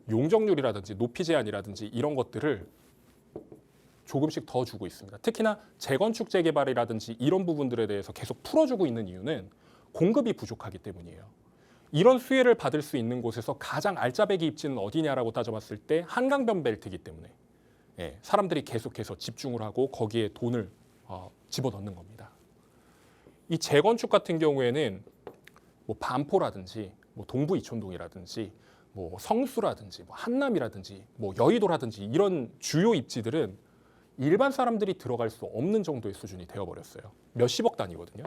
용적률이라든지 높이 제한이라든지 이런 것들을 조금씩 더 주고 있습니다. 특히나 재건축 재개발이라든지 이런 부분들에 대해서 계속 풀어주고 있는 이유는 공급이 부족하기 때문이에요. 이런 수혜를 받을 수 있는 곳에서 가장 알짜배기 입지는 어디냐라고 따져봤을 때 한강변 벨트이기 때문에 사람들이 계속해서 집중을 하고 거기에 돈을 집어넣는 겁니다. 이 재건축 같은 경우에는 뭐 반포라든지 뭐 동부 이촌동이라든지 뭐 성수라든지 뭐 한남이라든지 뭐 여의도라든지 이런 주요 입지들은 일반 사람들이 들어갈 수 없는 정도의 수준이 되어버렸어요. 몇십억 단위거든요.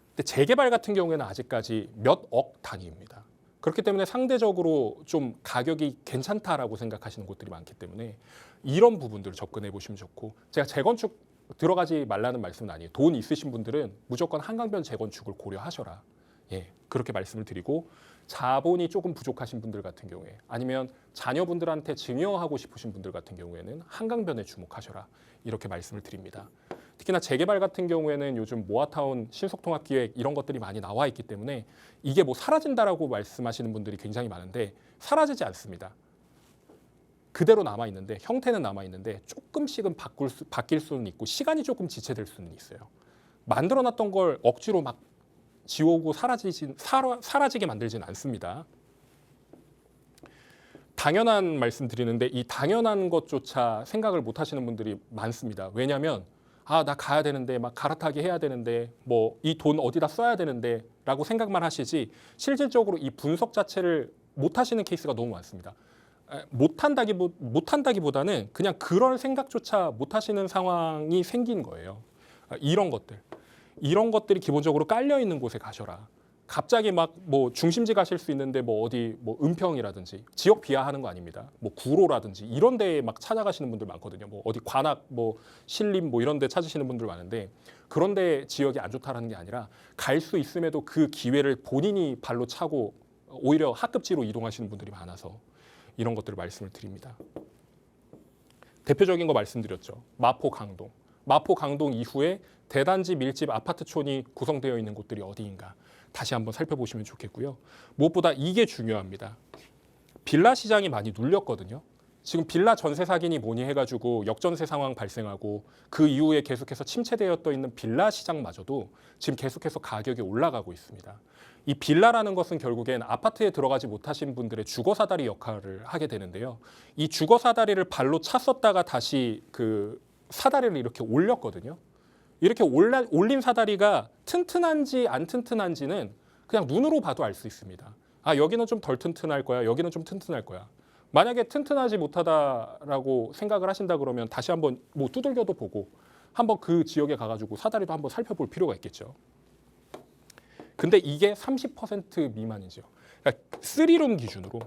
근데 재개발 같은 경우에는 아직까지 몇 억 단위입니다. 그렇기 때문에 상대적으로 좀 가격이 괜찮다라고 생각하시는 곳들이 많기 때문에 이런 부분들을 접근해 보시면 좋고, 제가 재건축 들어가지 말라는 말씀은 아니에요. 돈 있으신 분들은 무조건 한강변 재건축을 고려하셔라. 그렇게 말씀을 드리고, 자본이 조금 부족하신 분들 같은 경우에 아니면 자녀분들한테 증여하고 싶으신 분들 같은 경우에는 한강변에 주목하셔라. 이렇게 말씀을 드립니다. 특히나 재개발 같은 경우에는 요즘 모아타운 신속통합기획 이런 것들이 많이 나와 있기 때문에 이게 뭐 사라진다라고 말씀하시는 분들이 굉장히 많은데 사라지지 않습니다. 그대로 남아 있는데, 형태는 남아 있는데 조금씩은 바뀔 수는 있고 시간이 조금 지체될 수는 있어요. 만들어놨던 걸 억지로 막 지우고 사라지게 만들지는 않습니다. 당연한 말씀 드리는데 이 당연한 것조차 생각을 못 하시는 분들이 많습니다. 왜냐하면 나 가야 되는데 막 갈아타기 해야 되는데 뭐 이 돈 어디다 써야 되는데 라고 생각만 하시지 실질적으로 이 분석 자체를 못 하시는 케이스가 너무 많습니다. 못한다기보다는 그냥 그럴 생각조차 못 하시는 상황이 생긴 거예요. 이런 것들이 기본적으로 깔려 있는 곳에 가셔라. 갑자기 막 뭐 중심지 가실 수 있는데 뭐 어디 뭐 은평이라든지 지역 비하하는 거 아닙니다. 뭐 구로라든지 이런 데에 막 찾아가시는 분들 많거든요. 뭐 어디 관악 뭐 신림 뭐 이런 데 찾으시는 분들 많은데, 그런 데 지역이 안 좋다라는 게 아니라 갈 수 있음에도 그 기회를 본인이 발로 차고 오히려 하급지로 이동하시는 분들이 많아서 이런 것들을 말씀을 드립니다. 대표적인 거 말씀드렸죠. 마포 강동. 마포 강동 이후에 대단지 밀집 아파트촌이 구성되어 있는 곳들이 어디인가 다시 한번 살펴보시면 좋겠고요. 무엇보다 이게 중요합니다. 빌라 시장이 많이 눌렸거든요. 지금 빌라 전세 사기니 뭐니 해가지고 역전세 상황 발생하고 그 이후에 계속해서 침체되어 있는 빌라 시장마저도 지금 계속해서 가격이 올라가고 있습니다. 이 빌라라는 것은 결국엔 아파트에 들어가지 못하신 분들의 주거 사다리 역할을 하게 되는데요. 이 주거 사다리를 발로 찼었다가 다시 그 사다리를 이렇게 올렸거든요. 이렇게 올린 사다리가 튼튼한지 안 튼튼한지는 그냥 눈으로 봐도 알 수 있습니다. 여기는 좀 덜 튼튼할 거야. 여기는 좀 튼튼할 거야. 만약에 튼튼하지 못하다라고 생각을 하신다 그러면 다시 한번 뭐 두들겨도 보고 한번 그 지역에 가가지고 사다리도 한번 살펴볼 필요가 있겠죠. 근데 이게 30% 미만이죠. 그러니까 3룸 기준으로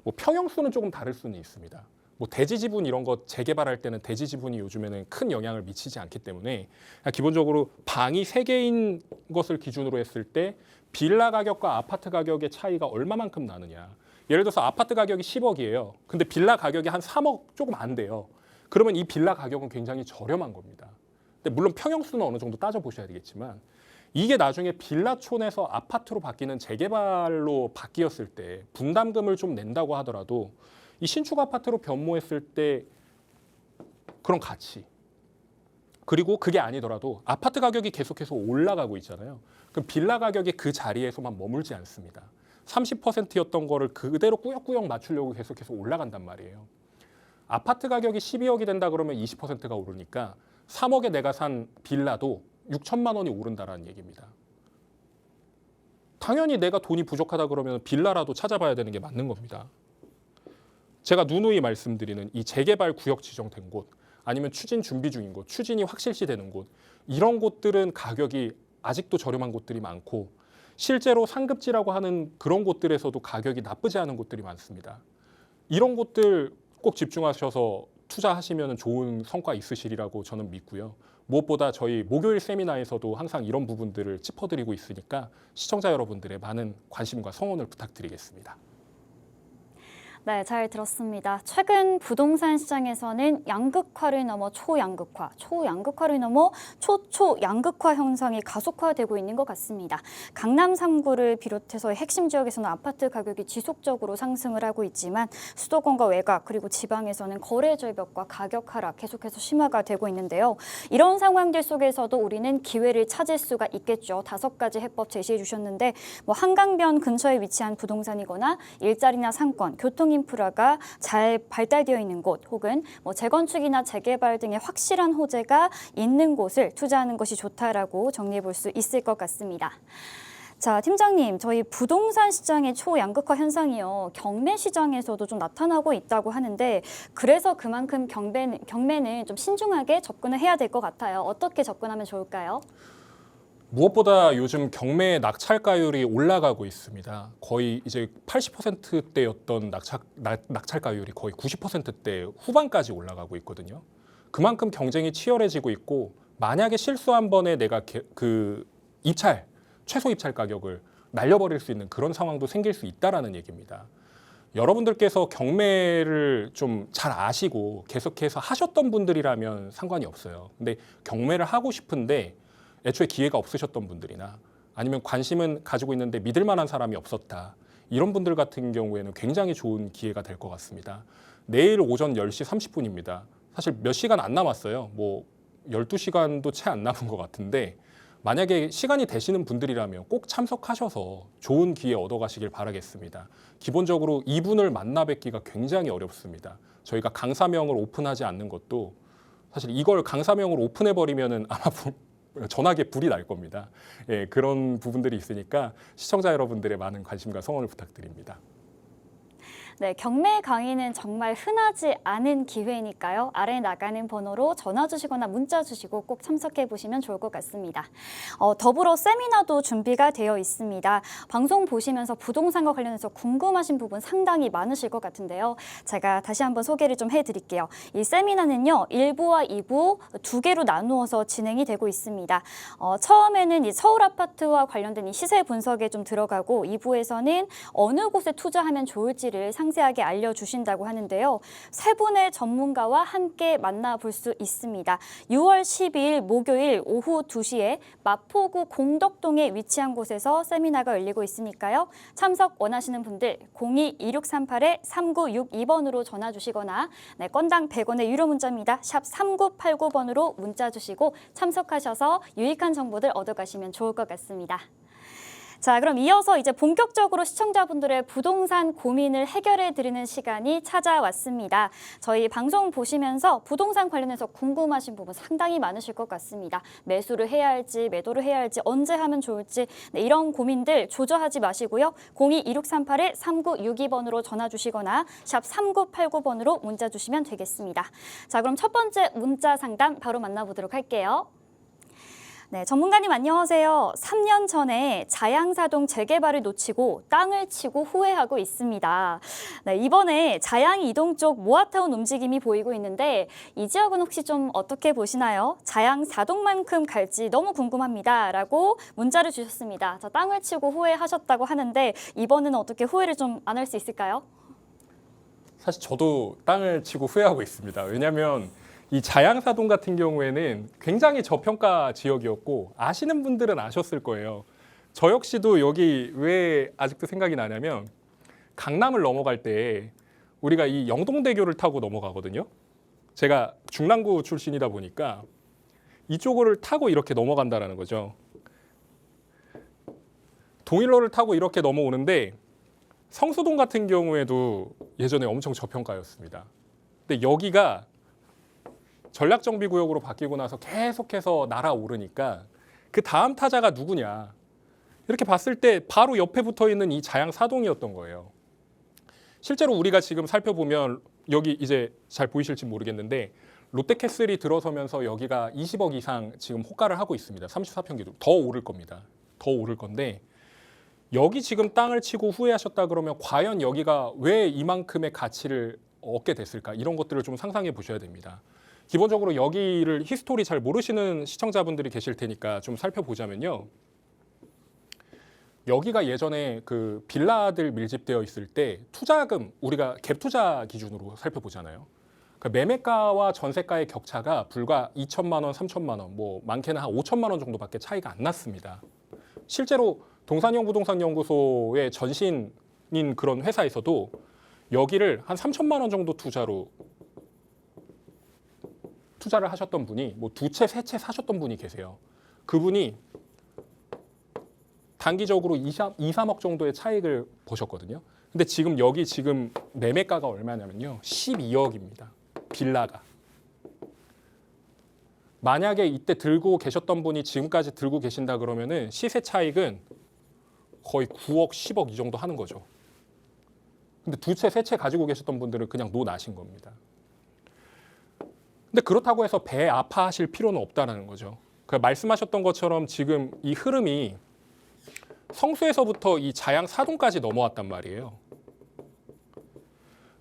뭐 평형수는 조금 다를 수는 있습니다. 뭐 대지 지분 이런 거 재개발할 때는 대지 지분이 요즘에는 큰 영향을 미치지 않기 때문에 기본적으로 방이 3개인 것을 기준으로 했을 때 빌라 가격과 아파트 가격의 차이가 얼마만큼 나느냐. 예를 들어서 아파트 가격이 10억이에요. 근데 빌라 가격이 한 3억 조금 안 돼요. 그러면 이 빌라 가격은 굉장히 저렴한 겁니다. 근데 물론 평형수는 어느 정도 따져보셔야 되겠지만 이게 나중에 빌라촌에서 아파트로 바뀌는 재개발로 바뀌었을 때 분담금을 좀 낸다고 하더라도 이 신축 아파트로 변모했을 때 그런 가치, 그리고 그게 아니더라도 아파트 가격이 계속해서 올라가고 있잖아요. 그럼 빌라 가격이 그 자리에서만 머물지 않습니다. 30%였던 거를 그대로 꾸역꾸역 맞추려고 계속해서 올라간단 말이에요. 아파트 가격이 12억이 된다 그러면 20%가 오르니까 3억에 내가 산 빌라도 6천만 원이 오른다라는 얘기입니다. 당연히 내가 돈이 부족하다 그러면 빌라라도 찾아봐야 되는 게 맞는 겁니다. 제가 누누이 말씀드리는 이 재개발 구역 지정된 곳, 아니면 추진 준비 중인 곳, 추진이 확실시되는 곳, 이런 곳들은 가격이 아직도 저렴한 곳들이 많고 실제로 상급지라고 하는 그런 곳들에서도 가격이 나쁘지 않은 곳들이 많습니다. 이런 곳들 꼭 집중하셔서 투자하시면 좋은 성과 있으시리라고 저는 믿고요. 무엇보다 저희 목요일 세미나에서도 항상 이런 부분들을 짚어드리고 있으니까 시청자 여러분들의 많은 관심과 성원을 부탁드리겠습니다. 네, 잘 들었습니다. 최근 부동산 시장에서는 양극화를 넘어 초양극화, 초양극화를 넘어 초초양극화 현상이 가속화되고 있는 것 같습니다. 강남 3구를 비롯해서 핵심 지역에서는 아파트 가격이 지속적으로 상승을 하고 있지만 수도권과 외곽 그리고 지방에서는 거래 절벽과 가격 하락 계속해서 심화가 되고 있는데요. 이런 상황들 속에서도 우리는 기회를 찾을 수가 있겠죠. 5가지 해법 제시해 주셨는데 한강변 근처에 위치한 부동산이거나 일자리나 상권, 교통 인프라가 잘 발달되어 있는 곳 혹은 재건축이나 재개발 등의 확실한 호재가 있는 곳을 투자하는 것이 좋다라고 정리해 볼 수 있을 것 같습니다. 자, 팀장님, 저희 부동산 시장의 초양극화 현상이요. 경매 시장에서도 좀 나타나고 있다고 하는데 그래서 그만큼 경매는 좀 신중하게 접근을 해야 될 것 같아요. 어떻게 접근하면 좋을까요? 무엇보다 요즘 경매 낙찰가율이 올라가고 있습니다. 거의 이제 80%대였던 낙찰가율이 거의 90%대 후반까지 올라가고 있거든요. 그만큼 경쟁이 치열해지고 있고 만약에 실수 한 번에 내가 최소 입찰 가격을 날려버릴 수 있는 그런 상황도 생길 수 있다라는 얘기입니다. 여러분들께서 경매를 좀 잘 아시고 계속해서 하셨던 분들이라면 상관이 없어요. 근데 경매를 하고 싶은데 애초에 기회가 없으셨던 분들이나 아니면 관심은 가지고 있는데 믿을 만한 사람이 없었다. 이런 분들 같은 경우에는 굉장히 좋은 기회가 될 것 같습니다. 내일 오전 10시 30분입니다. 사실 몇 시간 안 남았어요. 12시간도 채 안 남은 것 같은데 만약에 시간이 되시는 분들이라면 꼭 참석하셔서 좋은 기회 얻어가시길 바라겠습니다. 기본적으로 이분을 만나 뵙기가 굉장히 어렵습니다. 저희가 강사명을 오픈하지 않는 것도 사실 이걸 강사명으로 오픈해버리면은 아마 전화기에 불이 날 겁니다. 예, 그런 부분들이 있으니까 시청자 여러분들의 많은 관심과 성원을 부탁드립니다. 네, 경매 강의는 정말 흔하지 않은 기회니까요. 아래 나가는 번호로 전화 주시거나 문자 주시고 꼭 참석해 보시면 좋을 것 같습니다. 더불어 세미나도 준비가 되어 있습니다. 방송 보시면서 부동산과 관련해서 궁금하신 부분 상당히 많으실 것 같은데요. 제가 다시 한번 소개를 좀 해드릴게요. 이 세미나는요, 1부와 2부 2개로 나누어서 진행이 되고 있습니다. 처음에는 이 서울 아파트와 관련된 이 시세 분석에 좀 들어가고 2부에서는 어느 곳에 투자하면 좋을지를 상세하게 알려주신다고 하는데요. 세 분의 전문가와 함께 만나볼 수 있습니다. 6월 12일 목요일 오후 2시에 마포구 공덕동에 위치한 곳에서 세미나가 열리고 있으니까요. 참석 원하시는 분들 02-2638-3962번으로 전화 주시거나 건당 100원의 유료 문자입니다. 샵 3989번으로 문자 주시고 참석하셔서 유익한 정보들 얻어가시면 좋을 것 같습니다. 자, 그럼 이어서 이제 본격적으로 시청자분들의 부동산 고민을 해결해 드리는 시간이 찾아왔습니다. 저희 방송 보시면서 부동산 관련해서 궁금하신 부분 상당히 많으실 것 같습니다. 매수를 해야 할지, 매도를 해야 할지, 언제 하면 좋을지 이런 고민들 조절하지 마시고요. 02-2638-3962번으로 전화 주시거나 샵 3989번으로 문자 주시면 되겠습니다. 자, 그럼 첫 번째 문자 상담 바로 만나보도록 할게요. 네, 전문가님 안녕하세요. 3년 전에 자양사동 재개발을 놓치고 땅을 치고 후회하고 있습니다. 네, 이번에 자양 이동 쪽 모아타운 움직임이 보이고 있는데 이 지역은 혹시 좀 어떻게 보시나요? 자양사동만큼 갈지 너무 궁금합니다. 라고 문자를 주셨습니다. 자, 땅을 치고 후회하셨다고 하는데 이번에는 어떻게 후회를 좀 안 할 수 있을까요? 사실 저도 땅을 치고 후회하고 있습니다. 왜냐하면 이 자양사동 같은 경우에는 굉장히 저평가 지역이었고 아시는 분들은 아셨을 거예요. 저 역시도 여기 왜 아직도 생각이 나냐면 강남을 넘어갈 때 우리가 이 영동대교를 타고 넘어가거든요. 제가 중랑구 출신이다 보니까 이쪽을 타고 이렇게 넘어간다라는 거죠. 동일로를 타고 이렇게 넘어오는데 성수동 같은 경우에도 예전에 엄청 저평가였습니다. 근데 여기가 전략정비구역으로 바뀌고 나서 계속해서 날아오르니까 그 다음 타자가 누구냐. 이렇게 봤을 때 바로 옆에 붙어 있는 이 자양 사동이었던 거예요. 실제로 우리가 지금 살펴보면 여기 이제 잘 보이실지 모르겠는데 롯데캐슬이 들어서면서 여기가 20억 이상 지금 호가를 하고 있습니다. 34평기도 더 오를 겁니다. 더 오를 건데 여기 지금 땅을 치고 후회하셨다 그러면 과연 여기가 왜 이만큼의 가치를 얻게 됐을까? 이런 것들을 좀 상상해 보셔야 됩니다. 기본적으로 여기를 히스토리 잘 모르시는 시청자분들이 계실 테니까 좀 살펴보자면요. 여기가 예전에 그 빌라들 밀집되어 있을 때 투자금 우리가 갭 투자 기준으로 살펴보잖아요. 그러니까 매매가와 전세가의 격차가 불과 2천만 원, 3천만 원, 뭐 많게는 한 5천만 원 정도밖에 차이가 안 났습니다. 실제로 동산형 부동산 연구소의 전신인 그런 회사에서도 여기를 한 3천만 원 정도 투자를 하셨던 분이 뭐 두 채, 세 채 사셨던 분이 계세요. 그분이 단기적으로 2, 3억 정도의 차익을 보셨거든요. 근데 지금 여기 지금 매매가가 얼마냐면요. 12억입니다. 빌라가. 만약에 이때 들고 계셨던 분이 지금까지 들고 계신다 그러면은 시세 차익은 거의 9억, 10억 이 정도 하는 거죠. 근데 두 채, 세 채 가지고 계셨던 분들은 그냥 노 나신 겁니다. 근데 그렇다고 해서 배 아파하실 필요는 없다는 거죠. 그 말씀하셨던 것처럼 지금 이 흐름이 성수에서부터 이 자양 4동까지 넘어왔단 말이에요.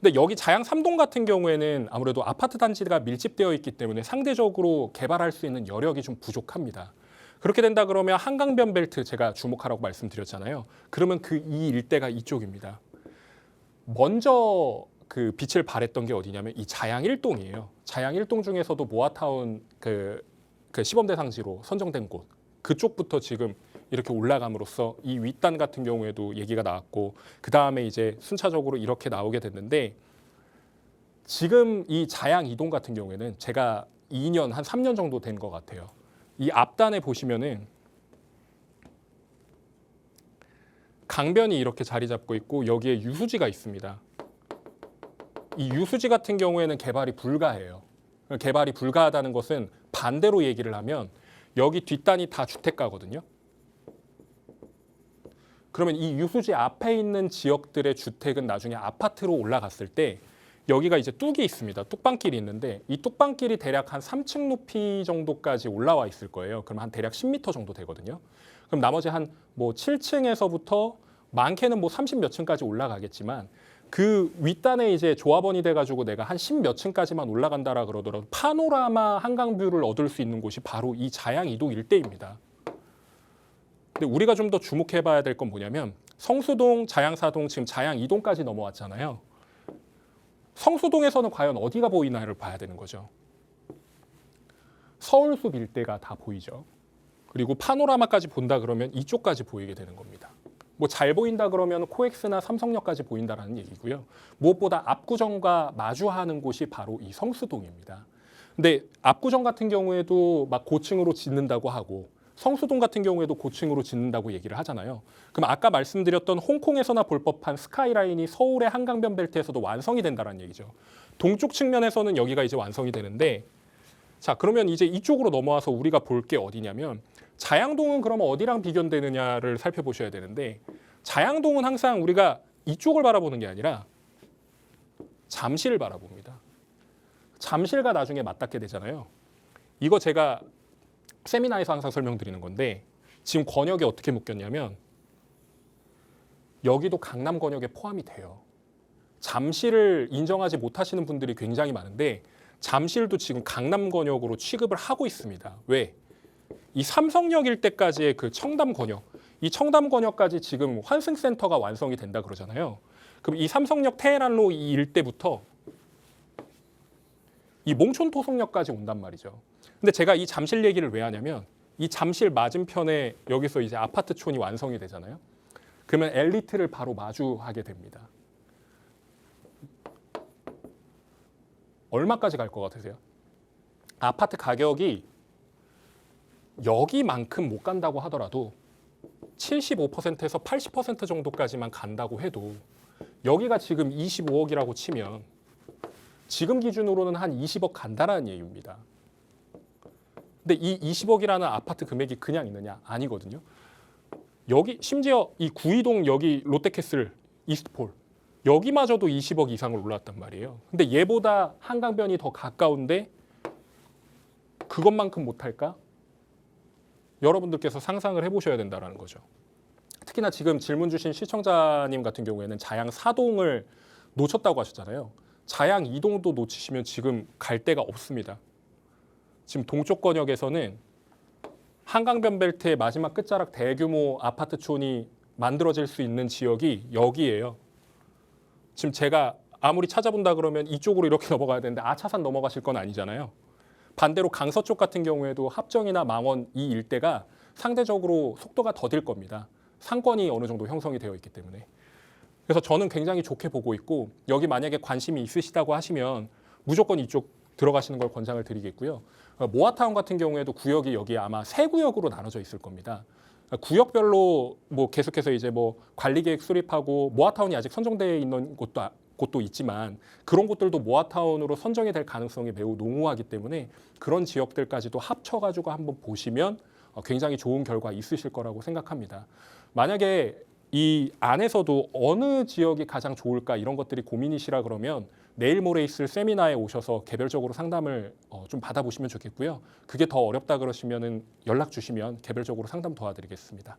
근데 여기 자양 3동 같은 경우에는 아무래도 아파트 단지가 밀집되어 있기 때문에 상대적으로 개발할 수 있는 여력이 좀 부족합니다. 그렇게 된다 그러면 한강변 벨트 제가 주목하라고 말씀드렸잖아요. 그러면 그 이 일대가 이쪽입니다. 먼저 그 빛을 발했던 게 어디냐면 이 자양 1동이에요. 자양 1동 중에서도 모아타운 그 시범 대상지로 선정된 곳 그쪽부터 지금 이렇게 올라감으로써 이 윗단 같은 경우에도 얘기가 나왔고 그 다음에 이제 순차적으로 이렇게 나오게 됐는데 지금 이 자양 2동 같은 경우에는 제가 2년 한 3년 정도 된 것 같아요. 이 앞단에 보시면은 강변이 이렇게 자리 잡고 있고 여기에 유수지가 있습니다. 이 유수지 같은 경우에는 개발이 불가해요. 개발이 불가하다는 것은 반대로 얘기를 하면 여기 뒷단이 다 주택가거든요. 그러면 이 유수지 앞에 있는 지역들의 주택은 나중에 아파트로 올라갔을 때 여기가 이제 뚝이 있습니다. 뚝방길이 있는데 이 뚝방길이 대략 한 3층 높이 정도까지 올라와 있을 거예요. 그럼 한 대략 10m 정도 되거든요. 그럼 나머지 한 뭐 7층에서부터 많게는 뭐 30 몇 층까지 올라가겠지만 그 윗단에 이제 조합원이 돼가지고 내가 한 10 몇 층까지만 올라간다라 그러더라도 파노라마 한강뷰를 얻을 수 있는 곳이 바로 이 자양 2동 일대입니다. 근데 우리가 좀 더 주목해봐야 될 건 뭐냐면 성수동, 자양 4동, 지금 자양 2동까지 넘어왔잖아요. 성수동에서는 과연 어디가 보이나를 봐야 되는 거죠. 서울숲 일대가 다 보이죠. 그리고 파노라마까지 본다 그러면 이쪽까지 보이게 되는 겁니다. 뭐 잘 보인다 그러면 코엑스나 삼성역까지 보인다라는 얘기고요. 무엇보다 압구정과 마주하는 곳이 바로 이 성수동입니다. 근데 압구정 같은 경우에도 막 고층으로 짓는다고 하고 성수동 같은 경우에도 고층으로 짓는다고 얘기를 하잖아요. 그럼 아까 말씀드렸던 홍콩에서나 볼 법한 스카이라인이 서울의 한강변 벨트에서도 완성이 된다는 얘기죠. 동쪽 측면에서는 여기가 이제 완성이 되는데 자 그러면 이제 이쪽으로 넘어와서 우리가 볼 게 어디냐면 자양동은 그러면 어디랑 비견되느냐를 살펴보셔야 되는데 자양동은 항상 우리가 이쪽을 바라보는 게 아니라 잠실을 바라봅니다. 잠실과 나중에 맞닿게 되잖아요. 이거 제가 세미나에서 항상 설명드리는 건데 지금 권역에 어떻게 묶였냐면 여기도 강남 권역에 포함이 돼요. 잠실을 인정하지 못하시는 분들이 굉장히 많은데 잠실도 지금 강남 권역으로 취급을 하고 있습니다. 왜? 이 삼성역 일대까지의 그 청담 권역, 이 청담 권역까지 지금 환승센터가 완성이 된다 그러잖아요. 그럼 이 삼성역 테헤란로 이 일대부터 이 몽촌토속역까지 온단 말이죠. 근데 제가 이 잠실 얘기를 왜 하냐면 이 잠실 맞은편에 여기서 이제 아파트촌이 완성이 되잖아요. 그러면 엘리트를 바로 마주하게 됩니다. 얼마까지 갈 것 같으세요? 아파트 가격이 여기만큼 못 간다고 하더라도 75%에서 80% 정도까지만 간다고 해도 여기가 지금 25억이라고 치면 지금 기준으로는 한 20억 간다라는 얘기입니다. 근데 이 20억이라는 아파트 금액이 그냥 있느냐? 아니거든요. 여기 심지어 이 구이동 여기 롯데캐슬 이스트폴 여기마저도 20억 이상을 올랐단 말이에요. 근데 얘보다 한강변이 더 가까운데 그것만큼 못할까? 여러분들께서 상상을 해보셔야 된다는 거죠. 특히나 지금 질문 주신 시청자님 같은 경우에는 자양 4동을 놓쳤다고 하셨잖아요. 자양 2동도 놓치시면 지금 갈 데가 없습니다. 지금 동쪽 권역에서는 한강변 벨트의 마지막 끝자락 대규모 아파트촌이 만들어질 수 있는 지역이 여기예요. 지금 제가 아무리 찾아본다 그러면 이쪽으로 이렇게 넘어가야 되는데 아차산 넘어가실 건 아니잖아요. 반대로 강서쪽 같은 경우에도 합정이나 망원 이 일대가 상대적으로 속도가 더딜 겁니다. 상권이 어느 정도 형성이 되어 있기 때문에. 그래서 저는 굉장히 좋게 보고 있고 여기 만약에 관심이 있으시다고 하시면 무조건 이쪽 들어가시는 걸 권장을 드리겠고요. 모아타운 같은 경우에도 구역이 여기 아마 세 구역으로 나눠져 있을 겁니다. 구역별로 뭐 계속해서 이제 뭐 관리계획 수립하고 모아타운이 아직 선정되어 있는 곳도 있지만 그런 곳들도 모아타운으로 선정이 될 가능성이 매우 농후하기 때문에 그런 지역들까지도 합쳐가지고 한번 보시면 굉장히 좋은 결과 있으실 거라고 생각합니다. 만약에 이 안에서도 어느 지역이 가장 좋을까 이런 것들이 고민이시라 그러면 내일 모레 있을 세미나에 오셔서 개별적으로 상담을 좀 받아보시면 좋겠고요. 그게 더 어렵다 그러시면은 연락 주시면 개별적으로 상담 도와드리겠습니다.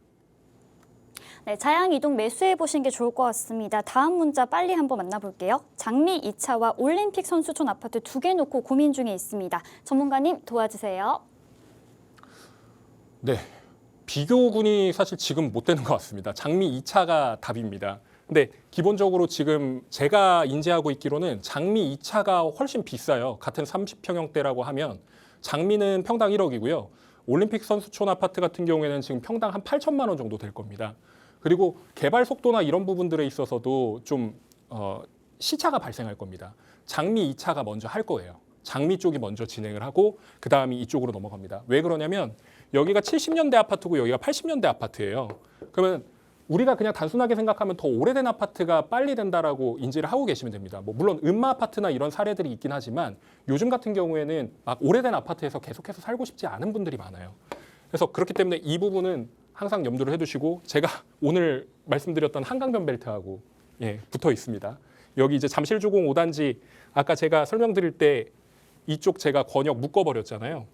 네, 자양 이동 매수해 보신 게 좋을 것 같습니다. 다음 문자 빨리 한번 만나볼게요. 장미 2차와 올림픽 선수촌 아파트 2개 놓고 고민 중에 있습니다. 전문가님 도와주세요. 네, 비교군이 사실 지금 못 되는 것 같습니다. 장미 2차가 답입니다. 근데 기본적으로 지금 제가 인지하고 있기로는 장미 2차가 훨씬 비싸요. 같은 30평형대라고 하면 장미는 평당 1억이고요. 올림픽 선수촌 아파트 같은 경우에는 지금 평당 한 8천만 원 정도 될 겁니다. 그리고 개발 속도나 이런 부분들에 있어서도 좀 시차가 발생할 겁니다. 장미 2차가 먼저 할 거예요. 장미 쪽이 먼저 진행을 하고 그 다음에 이쪽으로 넘어갑니다. 왜 그러냐면 여기가 70년대 아파트고 여기가 80년대 아파트예요. 그러면 우리가 그냥 단순하게 생각하면 더 오래된 아파트가 빨리 된다라고 인지를 하고 계시면 됩니다. 뭐 물론 음마 아파트나 이런 사례들이 있긴 하지만 요즘 같은 경우에는 막 오래된 아파트에서 계속해서 살고 싶지 않은 분들이 많아요. 그래서 그렇기 때문에 이 부분은 항상 염두를 해두시고 제가 오늘 말씀드렸던 한강변 벨트하고 붙어 있습니다. 여기 이제 잠실주공 5단지 아까 제가 설명드릴 때 이쪽 제가 권역 묶어버렸잖아요.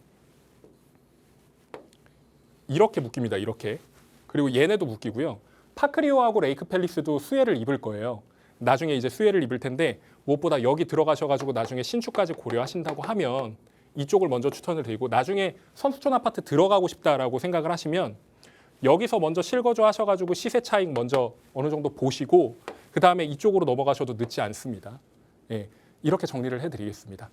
이렇게 묶입니다. 이렇게. 그리고 얘네도 묶이고요. 파크리오하고 레이크 팰리스도 수혜를 입을 거예요. 나중에 이제 수혜를 입을 텐데 무엇보다 여기 들어가셔가지고 나중에 신축까지 고려하신다고 하면 이쪽을 먼저 추천을 드리고 나중에 선수촌 아파트 들어가고 싶다라고 생각을 하시면 여기서 먼저 실거주 하셔가지고 시세 차익 먼저 어느 정도 보시고 그 다음에 이쪽으로 넘어가셔도 늦지 않습니다. 이렇게 정리를 해드리겠습니다.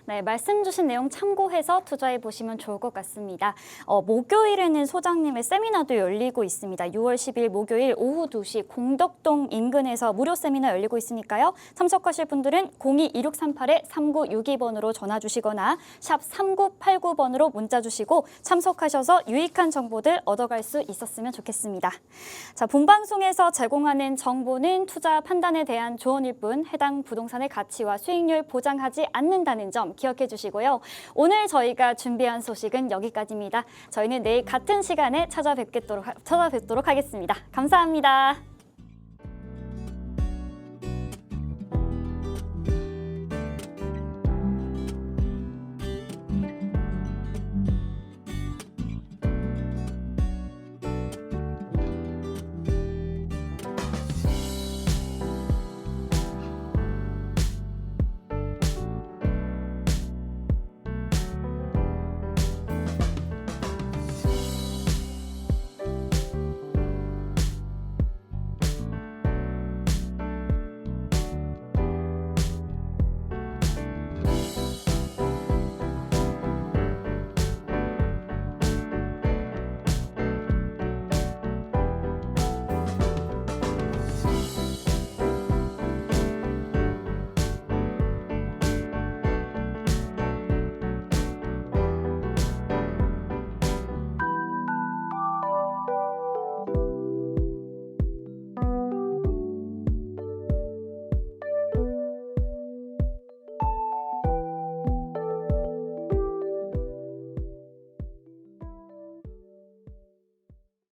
네, 말씀 주신 내용 참고해서 투자해 보시면 좋을 것 같습니다. 목요일에는 소장님의 세미나도 열리고 있습니다. 6월 10일 목요일 오후 2시 공덕동 인근에서 무료 세미나 열리고 있으니까요. 참석하실 분들은 02-2638-3962번으로 전화 주시거나 샵 3989번으로 문자 주시고 참석하셔서 유익한 정보들 얻어갈 수 있었으면 좋겠습니다. 자, 본방송에서 제공하는 정보는 투자 판단에 대한 조언일 뿐 해당 부동산의 가치와 수익률 보장하지 않는다는 점 기억해 주시고요. 오늘 저희가 준비한 소식은 여기까지입니다. 저희는 내일 같은 시간에 찾아뵙도록 하겠습니다. 감사합니다.